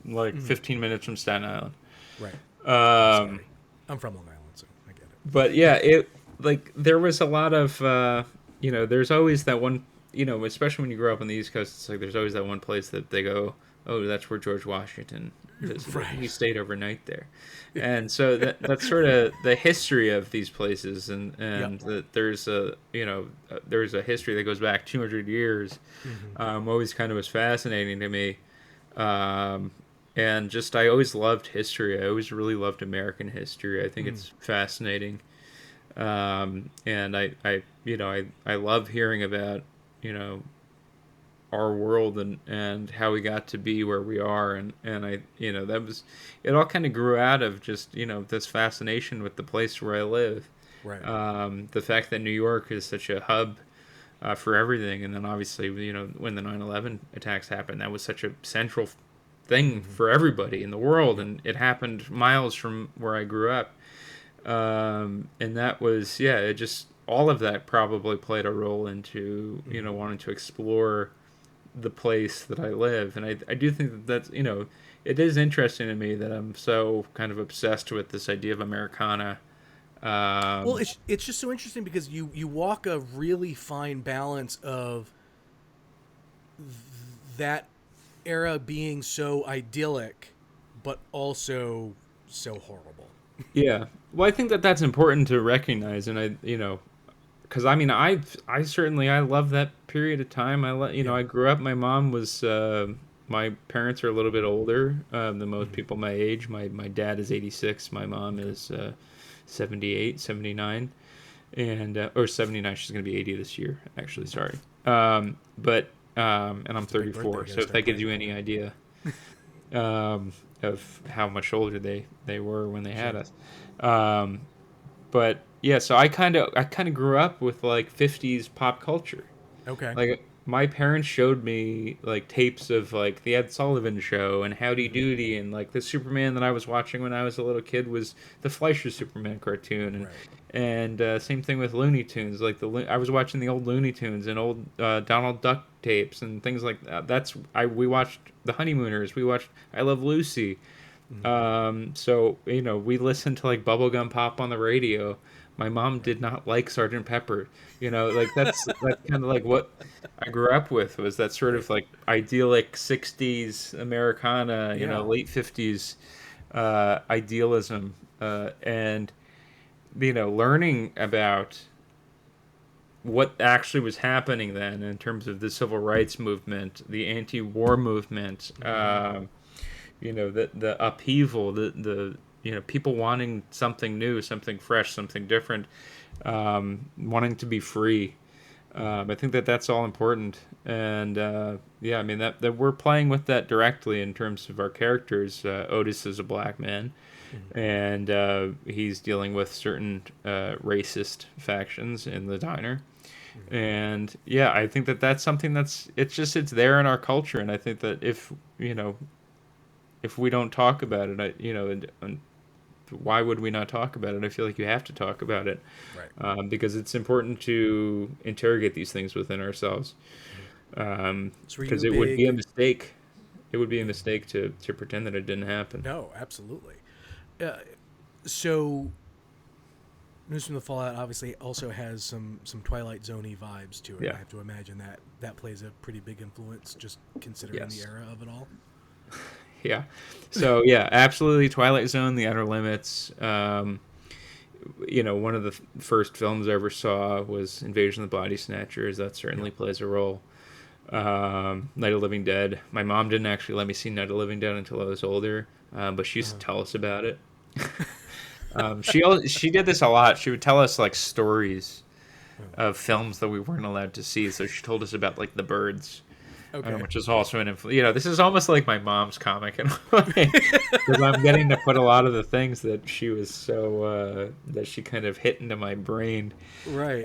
like Mhm. 15 minutes from Staten Island. Right. I'm Um, sorry. I'm from Long Island, so I get but yeah, it like there was a lot of there's always that one, especially when you grow up on the East Coast, it's like there's always that one place that they go, oh, that's where George Washington it. visited. He Right. stayed overnight there. And so that's sort of the history of these places, Yep. and that there's a history that goes back 200 years. Hmm. Always kind of was fascinating to me. Um, and just I always loved history. I always really loved American history. I think Mm. it's fascinating. And I love hearing about, you know, our world and how we got to be where we are. And that was, it all kind of grew out of just, this fascination with the place where I live. Right. The fact that New York is such a hub for everything. And then obviously, when the 9/11 attacks happened, that was such a central thing Hmm. for everybody in the world. Yep. And it happened miles from where I grew up. And that was, yeah, it just, all of that probably played a role into, Hmm. wanting to explore the place that I live. And I do think that that's, it is interesting to me that I'm so kind of obsessed with this idea of Americana. Well, Um, it's just so interesting because you walk a really fine balance of that era being so idyllic, but also so horrible. yeah. Well, I think that that's important to recognize. And because I mean, I certainly, I love that period of time. Yeah. I grew up, my mom was, my parents are a little bit older than most Hmm. people my age. My dad is 86. My mom Okay. is 78, 79, and or 79. She's going to be 80 this year, actually. Sorry. But and I'm It's a big 34. birthday. So Gotta if that start gives you planning any for it. idea of how much older they were when they had Sure. us. But yeah, so I kind of grew up with like 50s pop culture. Okay. Like my parents showed me like tapes of like the Ed Sullivan Show and Howdy Hmm. Doody, and like the Superman that I was watching when I was a little kid was the Fleischer Superman cartoon, Right. and same thing with Looney Tunes. Like I was watching the old Looney Tunes and old Donald Duck tapes and things like that. We watched the Honeymooners. We watched I Love Lucy. Hmm. So we listened to like bubblegum pop on the radio. My mom Right. did not like Sergeant Pepper. Like that's kind of like what I grew up with, was that sort Right. of like idyllic '60s Americana, Yeah. late '50s idealism, and learning about what actually was happening then in terms of the civil rights movement, the anti-war movement. Hmm. The upheaval, the people wanting something new, something fresh, something different, wanting to be free. I think that that's all important, and yeah, I mean that we're playing with that directly in terms of our characters. Otis is a black man, Hmm. and he's dealing with certain racist factions in the diner. Hmm. And yeah, I think that that's something it's there in our culture, and I think that if we don't talk about it, and why would we not talk about it? I feel like you have to talk about it, Right. because it's important to interrogate these things within ourselves. Hmm. So, were you Because a it would be a big? mistake. It would be a Yeah. mistake to pretend that it didn't happen. No, absolutely. Uh, so, News from the Fallout obviously also has some Twilight Zoney vibes to it. Yeah. I have to imagine that that plays a pretty big influence, just considering the Yes. era of it all. Yeah. So yeah, absolutely. Twilight Zone, The Outer Limits. One of the first films I ever saw was Invasion of the Body Snatchers. That Yeah. certainly plays a role. Night of the Living Dead. My mom didn't actually let me see Night of the Living Dead until I was older, but she used to Uh-huh. tell us about it. She did this a lot. She would tell us like stories Oh. of films that we weren't allowed to see. So she told us about like The Birds, Okay. which is also an influence. This is almost like my mom's comic in a way, because I'm getting to put a lot of the things that she was that she kind of hit into my brain. Right.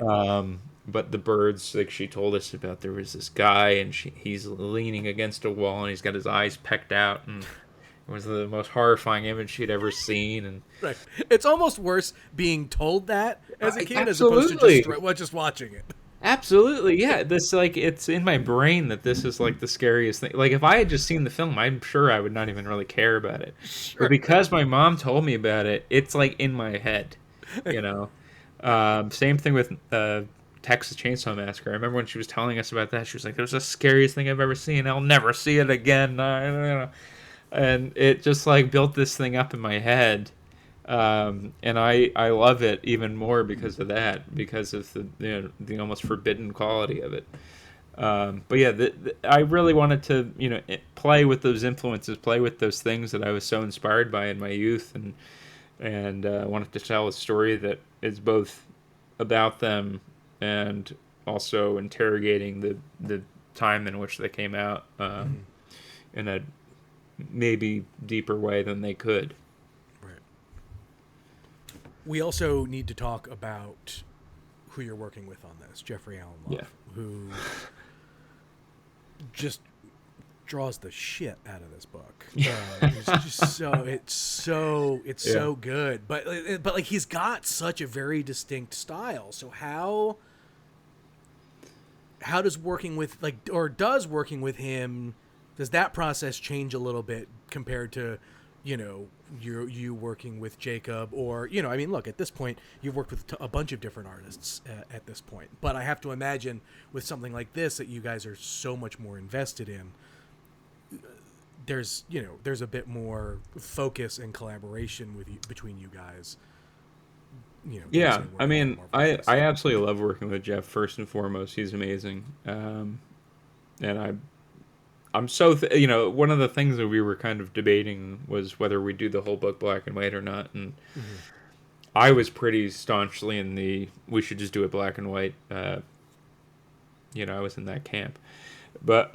But The Birds, like she told us about, there was this guy and he's leaning against a wall and he's got his eyes pecked out, and it was the most horrifying image she'd ever seen. And Right. It's almost worse being told that as a kid as opposed to absolutely, just watching it. absolutely, yeah. This like it's in my brain that this is like the scariest thing. Like if I had just seen the film, I'm sure I would not even really care about it. But Sure. because my mom told me about it, it's like in my head. You know. Same thing with Texas Chainsaw Massacre. I remember when she was telling us about that, she was like, "It was the scariest thing I've ever seen. I'll never see it again." And it just like built this thing up in my head. And I love it even more because of that, because of the almost forbidden quality of it. But yeah, I really wanted to play with those influences, play with those things that I was so inspired by in my youth, and wanted to tell a story that is both about them and also interrogating the time in which they came out, Mhm. in a maybe deeper way than they could. Right. We also need to talk about who you're working with on this, Jeffrey Allen Yeah. Love, who just draws the shit out of this book. It's just it's Yeah. so good. But like he's got such a very distinct style. So how does working with him, does that process change a little bit compared to you working with Jacob, or I mean, look, at this point you've worked with a bunch of different artists at this point, but I have to imagine with something like this that you guys are so much more invested in, there's a bit more focus and collaboration between you guys, than, say, Yeah, I working on mean, Marvel I books. I absolutely love working with Jeff. First and foremost, he's amazing, and I'm so one of the things that we were kind of debating was whether we do the whole book black and white or not, and Mhm. I was pretty staunchly in the we should just do it black and white. I was in that camp. But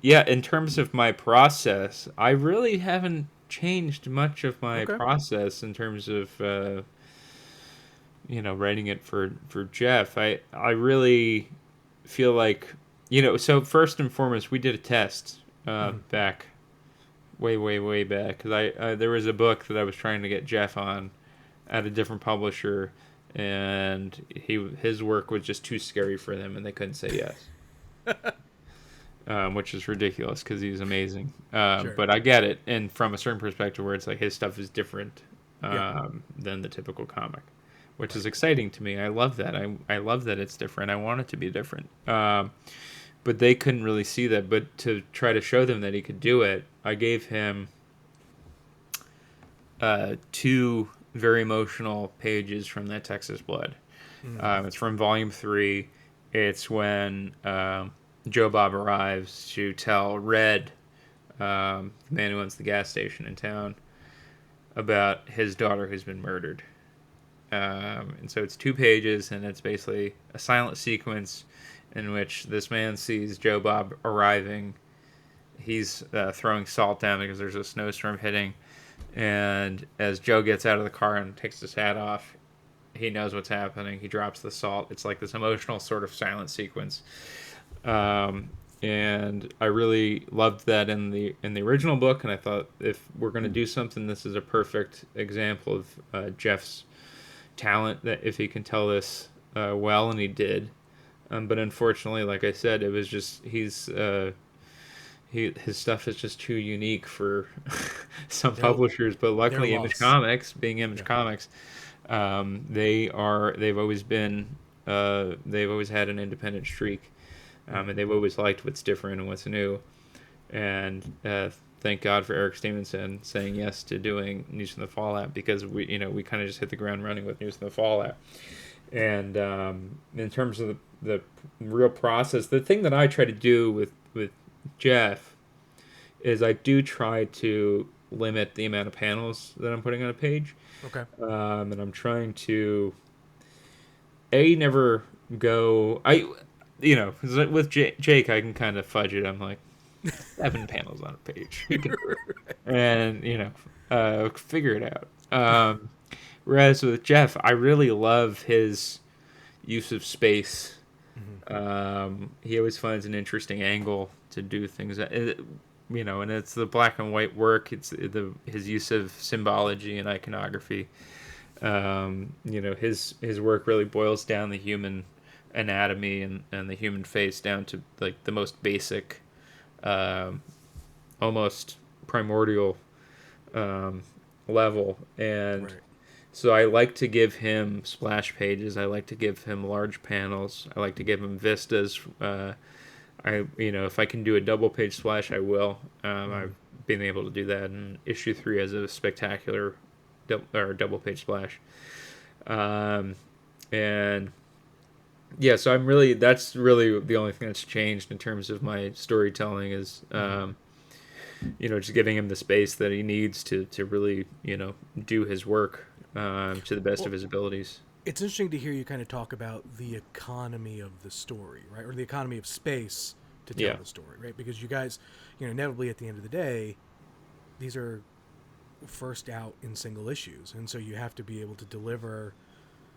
yeah, in terms of my process, I really haven't changed much of my Okay. process in terms of writing it for Jeff. I really feel like so first and foremost, we did a test back way back because I there was a book that I was trying to get Jeff on at a different publisher, and his work was just too scary for them, and they couldn't say yes. Which is ridiculous because he's amazing. Sure. But I get it, and from a certain perspective, where it's like his stuff is different Yeah. than the typical comic, which is Right. exciting to me. I love that. I love that it's different. I want it to be different. But they couldn't really see that. But to try to show them that he could do it, I gave him two very emotional pages from that Texas Blood. It's from Volume 3. It's when Joe Bob arrives to tell Red, the man who owns the gas station in town, about his daughter who's been murdered. And so it's 2 pages, and it's basically a silent sequence in which this man sees Joe Bob arriving. He's throwing salt down because there's a snowstorm hitting. And as Joe gets out of the car and takes his hat off, he knows what's happening. He drops the salt. It's like this emotional sort of silent sequence. And I really loved that in the original book, and I thought if we're going to do something, this is a perfect example of Jeff's talent, that if he can tell this well, and he did. But unfortunately, like I said, it was just his stuff is just too unique for some They're- publishers. But luckily, Image lost. Comics, being Image Yeah. Comics, they've always been they've always had an independent streak, and they've always liked what's different and what's new. And thank God for Eric Stevenson saying yes to doing News from the Fallout, because we kind of just hit the ground running with News from the Fallout. And in terms of the real process, the thing that I try to do with Jeff is I do try to limit the amount of panels that I'm putting on a page. Okay. And I'm trying to never go. 'cause with Jake, I can kind of fudge it. I'm like 7 panels on a page, you can do it. And figure it out. Whereas with Jeff, I really love his use of space. He always finds an interesting angle to do things. And it's the black and white work. It's his use of symbology and iconography. His work really boils down the human anatomy and the human face down to like the most basic, almost primordial level. And Right. so I like to give him splash pages. I like to give him large panels. I like to give him vistas. If I can do a double page splash, I will. I've been able to do that in issue 3 as a spectacular double page splash. And yeah, so that's really the only thing that's changed in terms of my storytelling is, just giving him the space that he needs to really, do his work to the best of his abilities. It's interesting to hear you kind of talk about the economy of the story, right? Or the economy of space to tell Yeah. the story, right? Because you guys, inevitably at the end of the day, these are first out in single issues. And so you have to be able to deliver,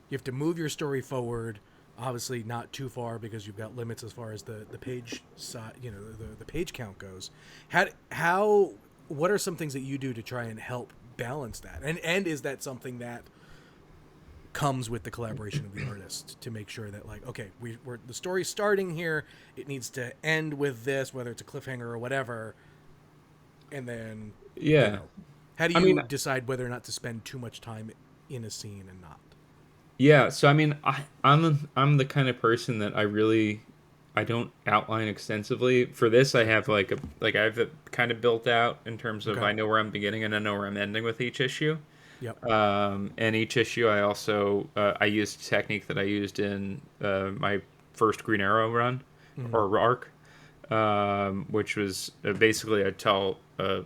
you have to move your story forward, obviously not too far because you've got limits as far as the page size, the page count goes. What are some things that you do to try and help balance that? And is that something that comes with the collaboration of the artist to make sure that, like, okay, we're the story's starting here, it needs to end with this, whether it's a cliffhanger or whatever, and then Yeah. how do I you mean- decide whether or not to spend too much time in a scene and not? Yeah, so I mean, I'm the kind of person that I don't outline extensively. For this, I have I have it kind of built out in terms of Okay. I know where I'm beginning and I know where I'm ending with each issue. Yep. And each issue, I also I used a technique that I used in my first Green Arrow run or arc, which was basically I tell a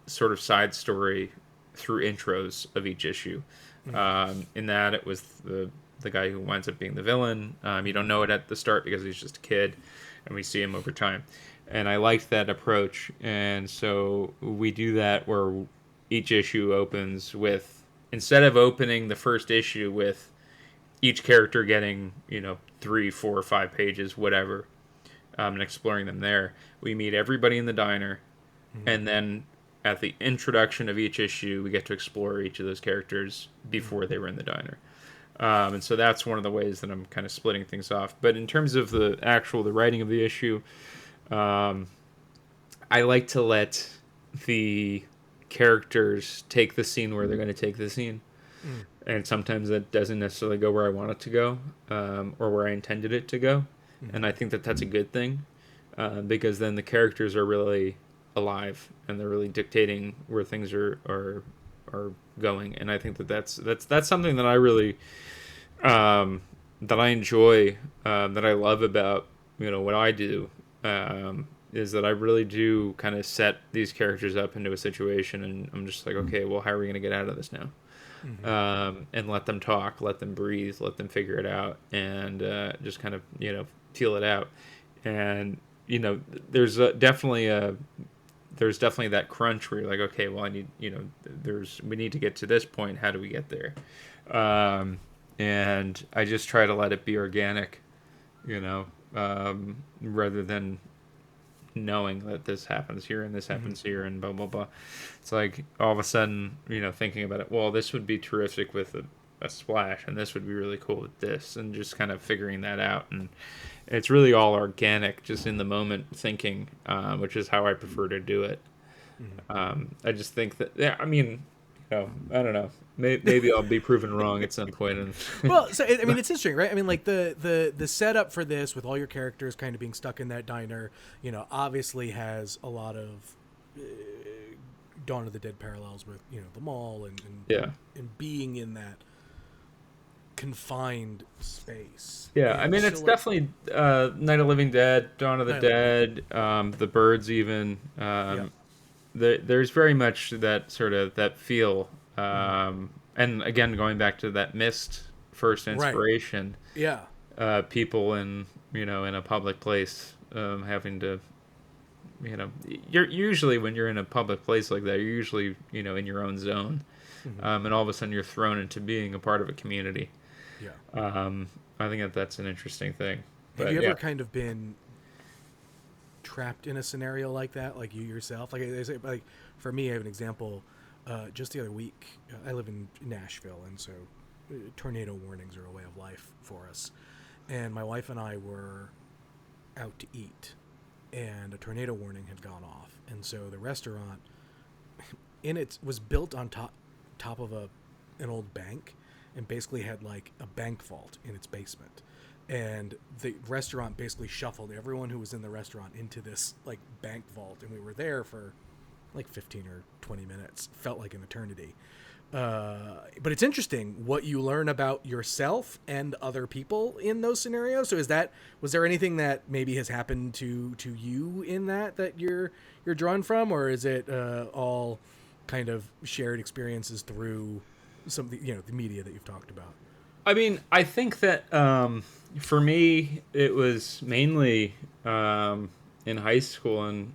sort of side story through intros of each issue. In that, it was the guy who winds up being the villain. You don't know it at the start because he's just a kid, and we see him over time. And I liked that approach, and so we do that where each issue opens with, instead of opening the first issue with each character getting 3, 4, 5 pages, whatever, and exploring them there, we meet everybody in the diner, and then at the introduction of each issue, we get to explore each of those characters before they were in the diner. And so that's one of the ways that I'm kind of splitting things off. But in terms of the writing of the issue, I like to let the characters take the scene where they're going to take the scene. And sometimes that doesn't necessarily go where I want it to go, or where I intended it to go. And I think that that's a good thing, because then the characters are really alive and they're really dictating where things are going. And I think that's something that I really that I enjoy, that I love about what I do, is that I really do kind of set these characters up into a situation, and I'm just like, okay, well, how are we going to get out of this now? And let them talk, let them breathe, let them figure it out, and just kind of feel it out. And there's definitely that crunch where you're like, okay, well, I need we need to get to this point. How do we get there? And I just try to let it be organic, rather than knowing that this happens here and this happens here and blah blah blah. It's like all of a sudden thinking about it, well, this would be terrific with a splash, and this would be really cool with this, and just kind of figuring that out. And it's really all organic, just in the moment thinking, which is how I prefer to do it. I just think that, I don't know, maybe I'll be proven wrong at some point. And well, so it's interesting, right? I mean, like the setup for this, with all your characters kind of being stuck in that diner, obviously has a lot of Dawn of the Dead parallels with the mall and being in that confined space. It's definitely Night of Living Dead, Dawn of the Dead, The Birds even. There's very much that sort of that feel. And again, going back to that Mist first inspiration. People in in a public place, having to you're usually, when you're in a public place like that, you're usually in your own zone, and all of a sudden you're thrown into being a part of a community. I think that's an interesting thing. Have you ever kind of been trapped in a scenario like that, like you yourself? Like for me, I have an example. Just the other week, I live in Nashville, and so tornado warnings are a way of life for us. And my wife and I were out to eat, and a tornado warning had gone off. And so the restaurant was built on top of an old bank, and basically had like a bank vault in its basement. And the restaurant basically shuffled everyone who was in the restaurant into this like bank vault, and we were there for like 15 or 20 minutes. Felt like an eternity. But it's interesting what you learn about yourself and other people in those scenarios. So was there anything that maybe has happened to you in that you're drawn from, or is it all kind of shared experiences through some of the, the media that you've talked about? I think that for me, it was mainly in high school, and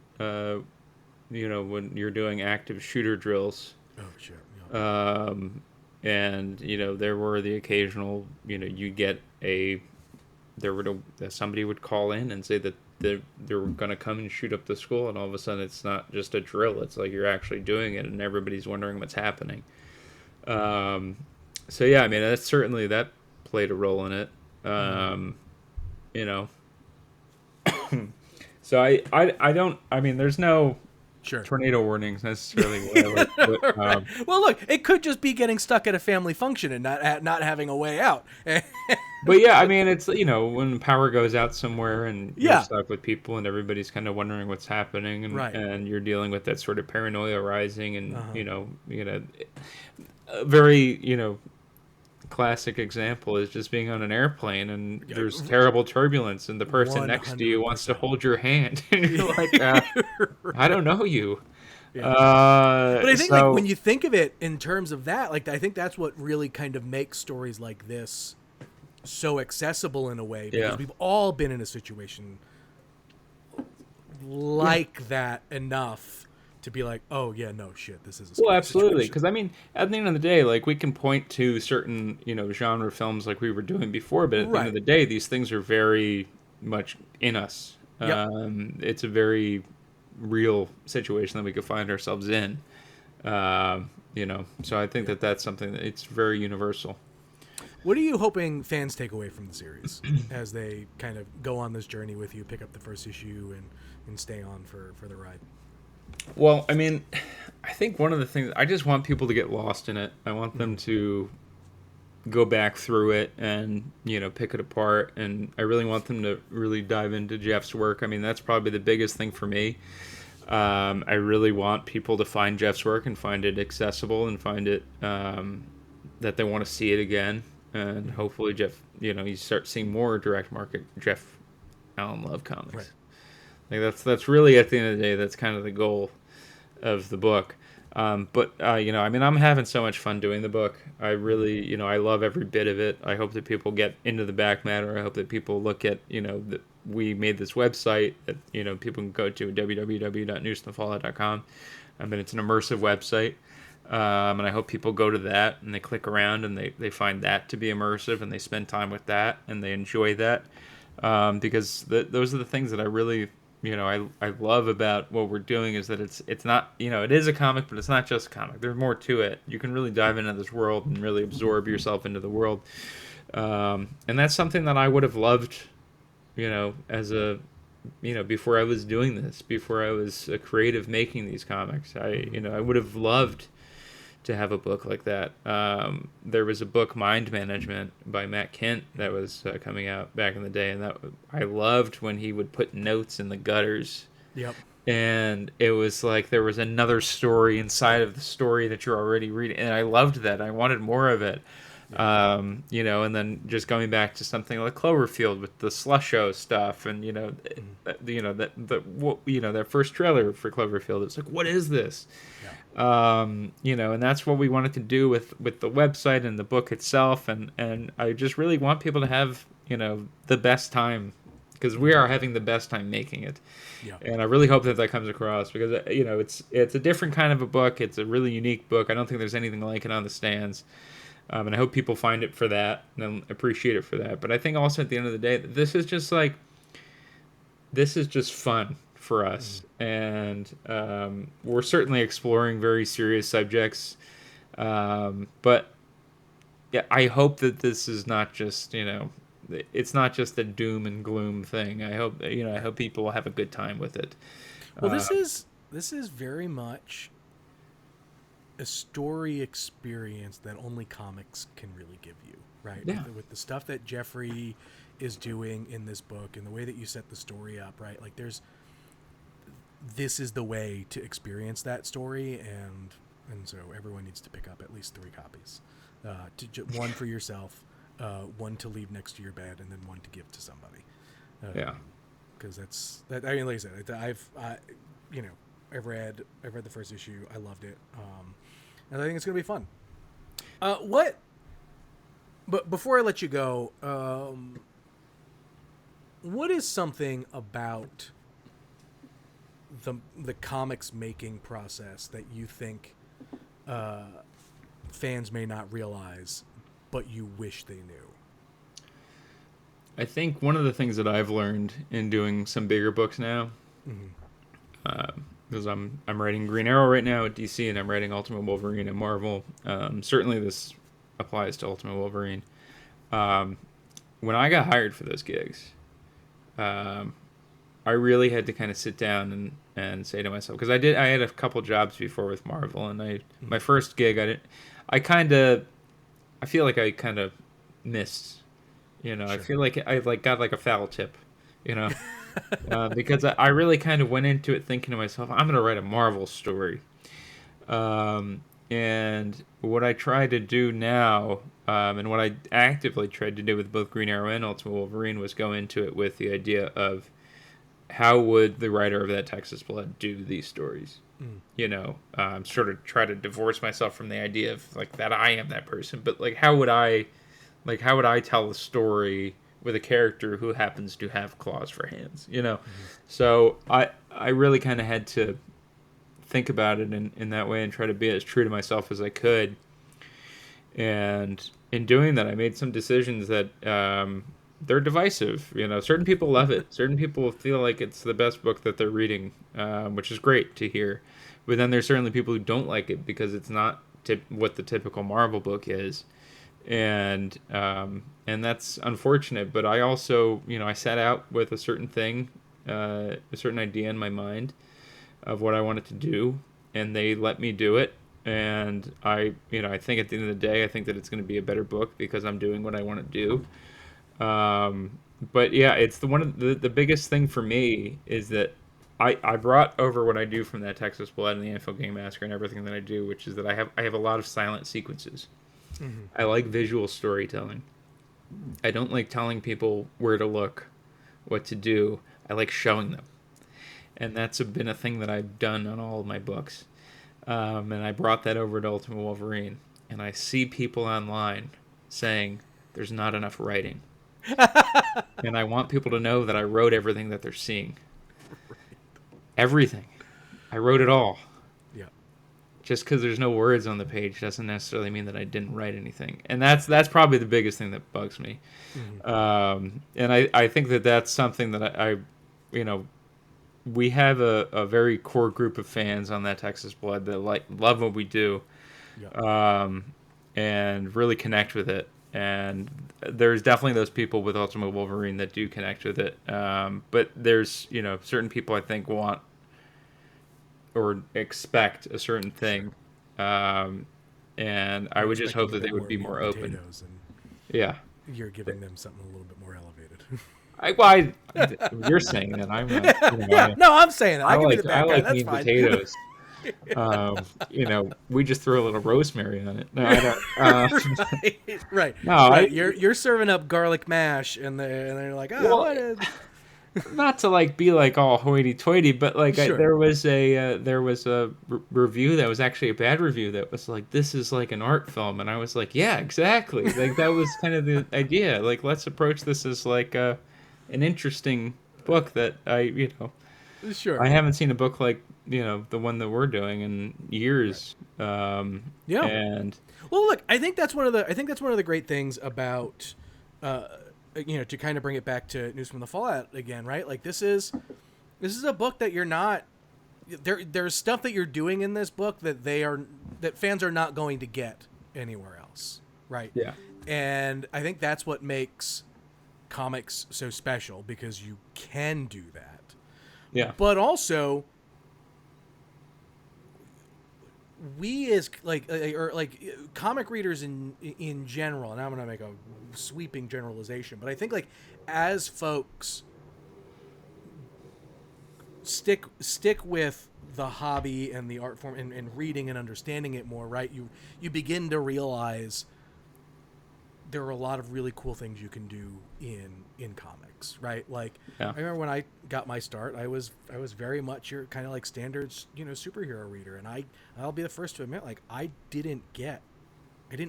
when you're doing active shooter drills. Oh, sure. Yeah. And there were the occasional, somebody would call in and say that they were going to come and shoot up the school, and all of a sudden it's not just a drill, it's like you're actually doing it, and everybody's wondering what's happening. So yeah, that's certainly, that played a role in it. So I don't, there's no tornado warnings necessarily. Well, look, it could just be getting stuck at a family function and not having a way out. But yeah, it's when power goes out somewhere and you're stuck with people and everybody's kind of wondering what's happening, and you're dealing with that sort of paranoia rising, and a very classic example is just being on an airplane and there's terrible turbulence, and the person 100%. Next to you wants to hold your hand, and you're like, I don't know you. But I think like So when you think of it in terms of that, like I think that's what really kind of makes stories like this so accessible in a way, because yeah. we've all been in a situation like that enough to be like, oh yeah, no shit, this is a Well, scary absolutely. situation. Because I mean, at the end of the day, like we can point to certain, genre films like we were doing before, but at the end of Right. the day, these things are very much in us. Yep. It's a very real situation that we could find ourselves in. So I think Yeah. that that's something that it's very universal. What are you hoping fans take away from the series as they kind of go on this journey with you, pick up the first issue, and stay on for the ride? Well, I mean, I think one of the things I just want people to get lost in it. I want them Mm-hmm. to go back through it and pick it apart, and I really want them to really dive into Jeff's work. I mean, that's probably the biggest thing for me. I really want people to find Jeff's work and find it accessible and find it that they want to see it again, and Mm-hmm. hopefully Jeff, you start seeing more direct market Jeff Allen Love Right. comics. Like that's really, at the end of the day, that's kind of the goal of the book. But I mean, I'm having so much fun doing the book. I Mm-hmm. really, I love every bit of it. I hope that people get into the back matter. I hope that people look at, that we made this website that people can go to www.newsandthefallout.com. I mean, it's an immersive website. And I hope people go to that and they click around and they find that to be immersive and they spend time with that and they enjoy that, because those are the things that I really, I love about what we're doing, is that it's not, it is a comic, but it's not just a comic. There's more to it. You can really dive into this world and really absorb yourself into the world, and that's something that I would have loved, as a, before I was doing this, before I was a creative making these comics. Mm-hmm. I would have loved to have a book like that. There was a book, Mind Management, by Matt Kent, that was coming out back in the day, and that I loved when he would put notes in the gutters, Yep. and it was like there was another story inside of the story that you're already reading, and I loved that. I wanted more of it. Yeah. And then just going back to something like Cloverfield with the Slusho stuff, and Mm-hmm. that first trailer for Cloverfield. It's like, what is this? Yeah. And that's what we wanted to do with the website and the book itself, and I just really want people to have the best time, because we Mm-hmm. are having the best time making it, Yeah. and I really hope that that comes across, because it's a different kind of a book. It's a really unique book. I don't think there's anything like it on the stands. And I hope people find it for that and appreciate it for that. But I think also at the end of the day, this is just fun for Mm-hmm. us, and we're certainly exploring very serious subjects. But yeah, I hope that this is not just it's not just a doom and gloom thing. I hope I Right. hope people have a good time with it. Well, Uh, this is very much a story experience that only comics can really give you, right? yeah, With the stuff that Jeffrey is doing in this book and the way that you set the story up, right? Like this is the way to experience that story, and so everyone needs to pick up at least 3 copies. One for yourself, one to leave next to your bed, and then one to give to somebody. yeah. Because that's that. I mean, like I said, you know, I've read the first issue. I loved it, and I think it's gonna be fun. What? But before I let you go, what is something about the comics making process that you think fans may not realize, but you wish they knew? I think one of the things that I've learned in doing some bigger books now, Mm-hmm. because I'm writing Green Arrow right now at DC, and I'm writing Ultimate Wolverine at Marvel. Certainly, this applies to Ultimate Wolverine. Um, when I got hired for those gigs, um, I really had to kind of sit down and say to myself, because I had a couple jobs before with Marvel, and my first gig I feel like I kind of missed. I Sure. feel like I got like a foul tip, you know, because I really kind of went into it thinking to myself, I'm gonna write a Marvel story. And what I try to do now, and what I actively tried to do with both Green Arrow and Ultimate Wolverine, was go into it with the idea of how would the writer of that Texas Blood do these stories. sort of try to divorce myself from the idea of like that I am that person. But like, how would I tell a story with a character who happens to have claws for hands? So I really kind of had to think about it in that way and try to be as true to myself as I could. And in doing that, I made some decisions that they're divisive. Certain people love it. Certain people feel like it's the best book that they're reading, which is great to hear. But then there's certainly people who don't like it because it's not what the typical Marvel book is, and that's unfortunate. But I also, I set out with a certain thing, a certain idea in my mind of what I wanted to do, and they let me do it. And I think at the end of the day, I think that it's going to be a better book because I'm doing what I want to do. But yeah, it's the biggest thing for me is that I brought over what I do from that Texas Blood and the Anfield Game Massacre and everything that I do, which is that I have a lot of silent sequences. Mm-hmm. I like visual storytelling. I don't like telling people where to look, what to do. I like showing them. And that's been a thing that I've done on all of my books. And I brought that over to Ultimate Wolverine. And I see people online saying there's not enough writing. And I want people to know that I wrote everything that they're seeing. Everything. I wrote it all. Yeah. Just because there's no words on the page doesn't necessarily mean that I didn't write anything. And that's probably the biggest thing that bugs me. Mm-hmm. And I think that that's something that I we have a very core group of fans on that Texas Blood that love what we do, and really connect with it. And there's definitely those people with Ultimate Wolverine that do connect with it. But there's certain people I think want or expect a certain thing, and I would just hope that they would be more open. Yeah, You're giving them something a little bit more elevated. You're saying that. I'm not. Yeah, no, I'm saying that. I can be the I bad guy. like That's meat fine. potatoes. We just throw a little rosemary on it. No, I don't. Right. No, right. You're serving up garlic mash, and they're like, oh, what is... Not to be all hoity-toity, but Sure. there was a review that was actually a bad review that was like, this is like an art film, and I was like, yeah, exactly. That was kind of the idea. Let's approach this as an interesting book that Sure. I haven't seen a book like the one that we're doing in years. Yeah. And well, look, I think that's one of the great things about to kind of bring it back to News from the Fallout again, right? Like this is a book that you're not there's stuff that you're doing in this book that fans are not going to get anywhere else, right? Yeah. And I think that's what makes comics so special, because you can do that. Yeah. But also, we as comic readers in general, and I'm gonna make a sweeping generalization, but I think as folks stick with the hobby and the art form and reading and understanding it more, right? You begin to realize there are a lot of really cool things you can do in comics, right? I remember when I got my start, I was very much your kind of standard, superhero reader, and I'll be the first to admit, I didn't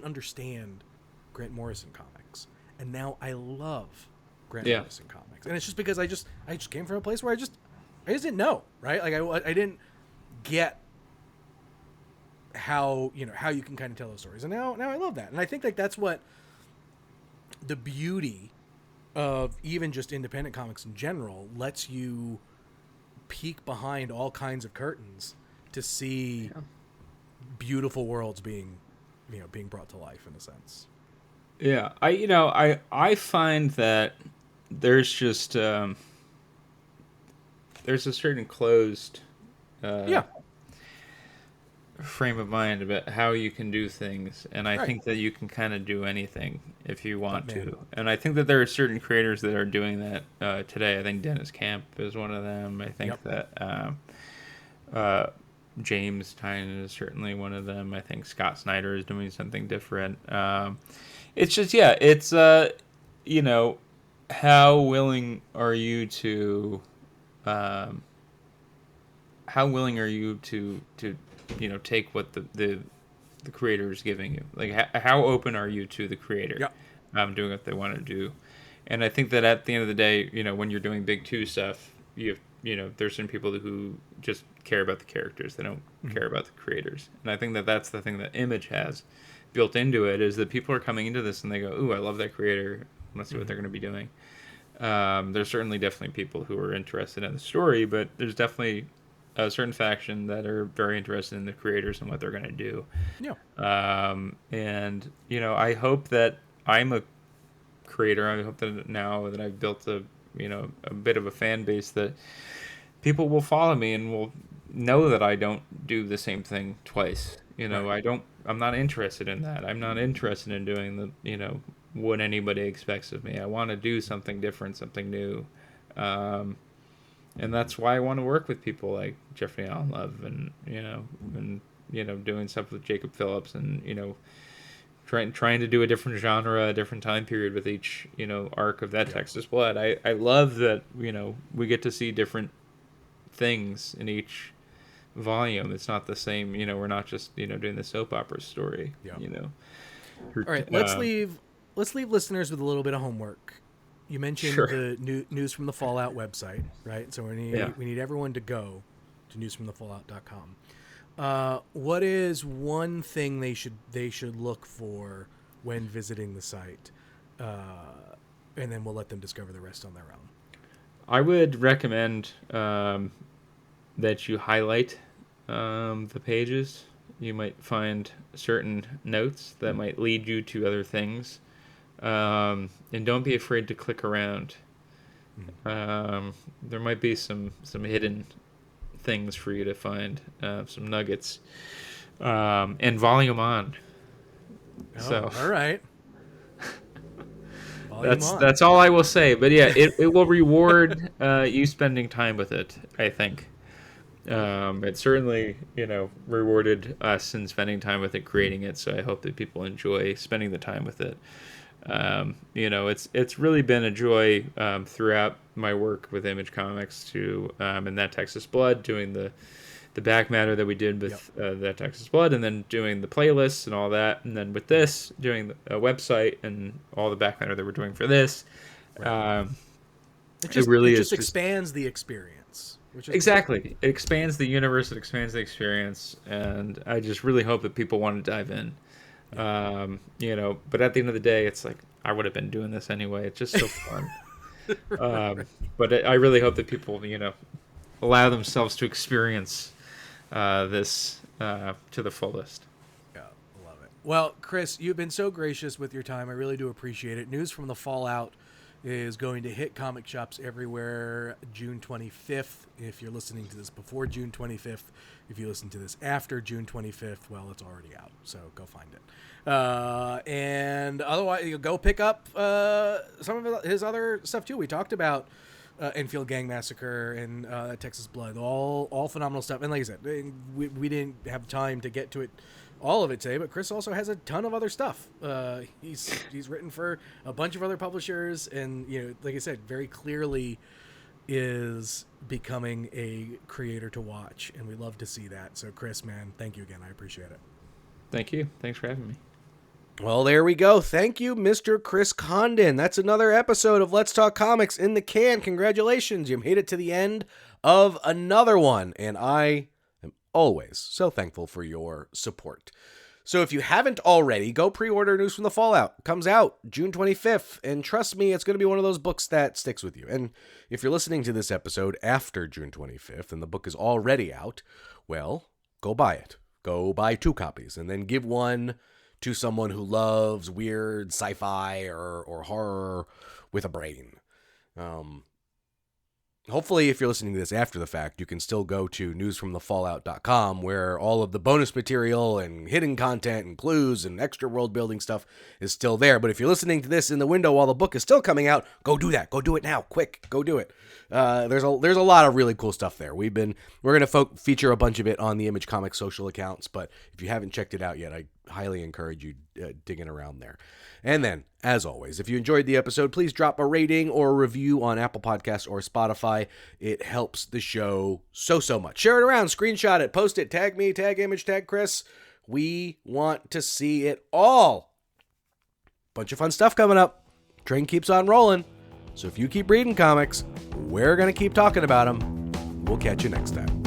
understand Grant Morrison comics, and now I love Grant Morrison comics, and it's just because I just came from a place where I just didn't know, right? I didn't get how you can kind of tell those stories, and now I love that, and I think that's what the beauty of even just independent comics in general lets you peek behind all kinds of curtains to see beautiful worlds being brought to life, in a sense. Yeah, I find that there's just there's a certain closed frame of mind about how you can do things, and I think that you can kind of do anything if you want to. And I think that there are certain creators that are doing that today. I think Dennis Camp is one of them. I think that James Tynion is certainly one of them. I think Scott Snyder is doing something different. It's just it's how willing are you to how willing are you to take what the creator is giving you? Like, how open are you to the creator Yeah. doing what they want to do? And I think that at the end of the day, when you're doing big two stuff, there's some people who just care about the characters. They don't care about the creators. And I think that that's the thing that Image has built into it, is that people are coming into this and they go, "Ooh, I love that creator. Let's see what they're going to be doing." There's definitely people who are interested in the story, but there's definitely a certain faction that are very interested in the creators and what they're going to do. Yeah. And I hope that I'm a creator. I hope that now that I've built a bit of a fan base, that people will follow me and will know that I don't do the same thing twice. Right. I'm not interested in that. I'm not interested in doing what anybody expects of me. I want to do something different, something new. And that's why I want to work with people like Jeffrey Allen Love and doing stuff with Jacob Phillips and trying to do a different genre, a different time period with each arc of that Texas Blood. I love that we get to see different things in each volume. It's not the same. We're not just doing the soap opera story. Yeah. All All right, let's leave listeners with a little bit of homework. You mentioned Sure. the News from the Fallout website, right? So we need everyone to go to newsfromthefallout.com. What is one thing they should look for when visiting the site, and then we'll let them discover the rest on their own. I would recommend that you highlight the pages. You might find certain notes that might lead you to other things. And don't be afraid to click around. There might be some hidden things for you to find, some nuggets. And volume on. So all right. That's all I will say. But yeah, it will reward you spending time with it, I think. It certainly, rewarded us in spending time with it, creating it. So I hope that people enjoy spending the time with it. It's really been a joy throughout my work with Image Comics and that Texas Blood, doing the back matter that we did with that Texas Blood, and then doing the playlists and all that, and then with this, doing a website and all the back matter that we're doing for this. Right. It just expands the experience. Exactly. Cool. It expands the universe, it expands the experience, and I just really hope that people want to dive in. But at the end of the day, it's like, I would have been doing this anyway. It's just so fun. Right. But I really hope that people, allow themselves to experience this to the fullest. Yeah, love it. Well, Chris, you've been so gracious with your time. I really do appreciate it. News from the Fallout is going to hit comic shops everywhere June 25th. If you're listening to this before June 25th, if you listen to this after June 25th, well, it's already out, so go find it. And otherwise, you go pick up some of his other stuff too. We talked about Enfield Gang Massacre and Texas Blood, all phenomenal stuff. And like I said, we didn't have time to get to it, all of it today, but Chris also has a ton of other stuff. He's written for a bunch of other publishers, and like I said, very clearly is becoming a creator to watch, and we love to see that. So Chris, man, thank you again. I appreciate it. Thank you. Thanks for having me. Well, there we go. Thank you, Mr. Chris Condon. That's another episode of Let's Talk Comics in the can. Congratulations. You made it to the end of another one, and I am always so thankful for your support. So if you haven't already, go pre-order News from the Fallout. It comes out June 25th, and trust me, it's going to be one of those books that sticks with you. And if you're listening to this episode after June 25th and the book is already out, well, go buy it. Go buy 2 copies, and then give one to someone who loves weird sci-fi or horror with a brain. Hopefully, if you're listening to this after the fact, you can still go to newsfromthefallout.com, where all of the bonus material and hidden content and clues and extra world building stuff is still there. But if you're listening to this in the window while the book is still coming out, go do that. Go do it now. Quick. Go do it. There's a lot of really cool stuff there. We're going to feature a bunch of it on the Image Comics social accounts, but if you haven't checked it out yet, I highly encourage you digging around there. And then, as always, if you enjoyed the episode, please drop a rating or a review on Apple Podcasts or Spotify. It helps the show so much. Share it around, screenshot it, post it, tag me, tag Image, tag Chris. We want to see it all. Bunch of fun stuff coming up. Train keeps on rolling. So if you keep reading comics, we're going to keep talking about them. We'll catch you next time.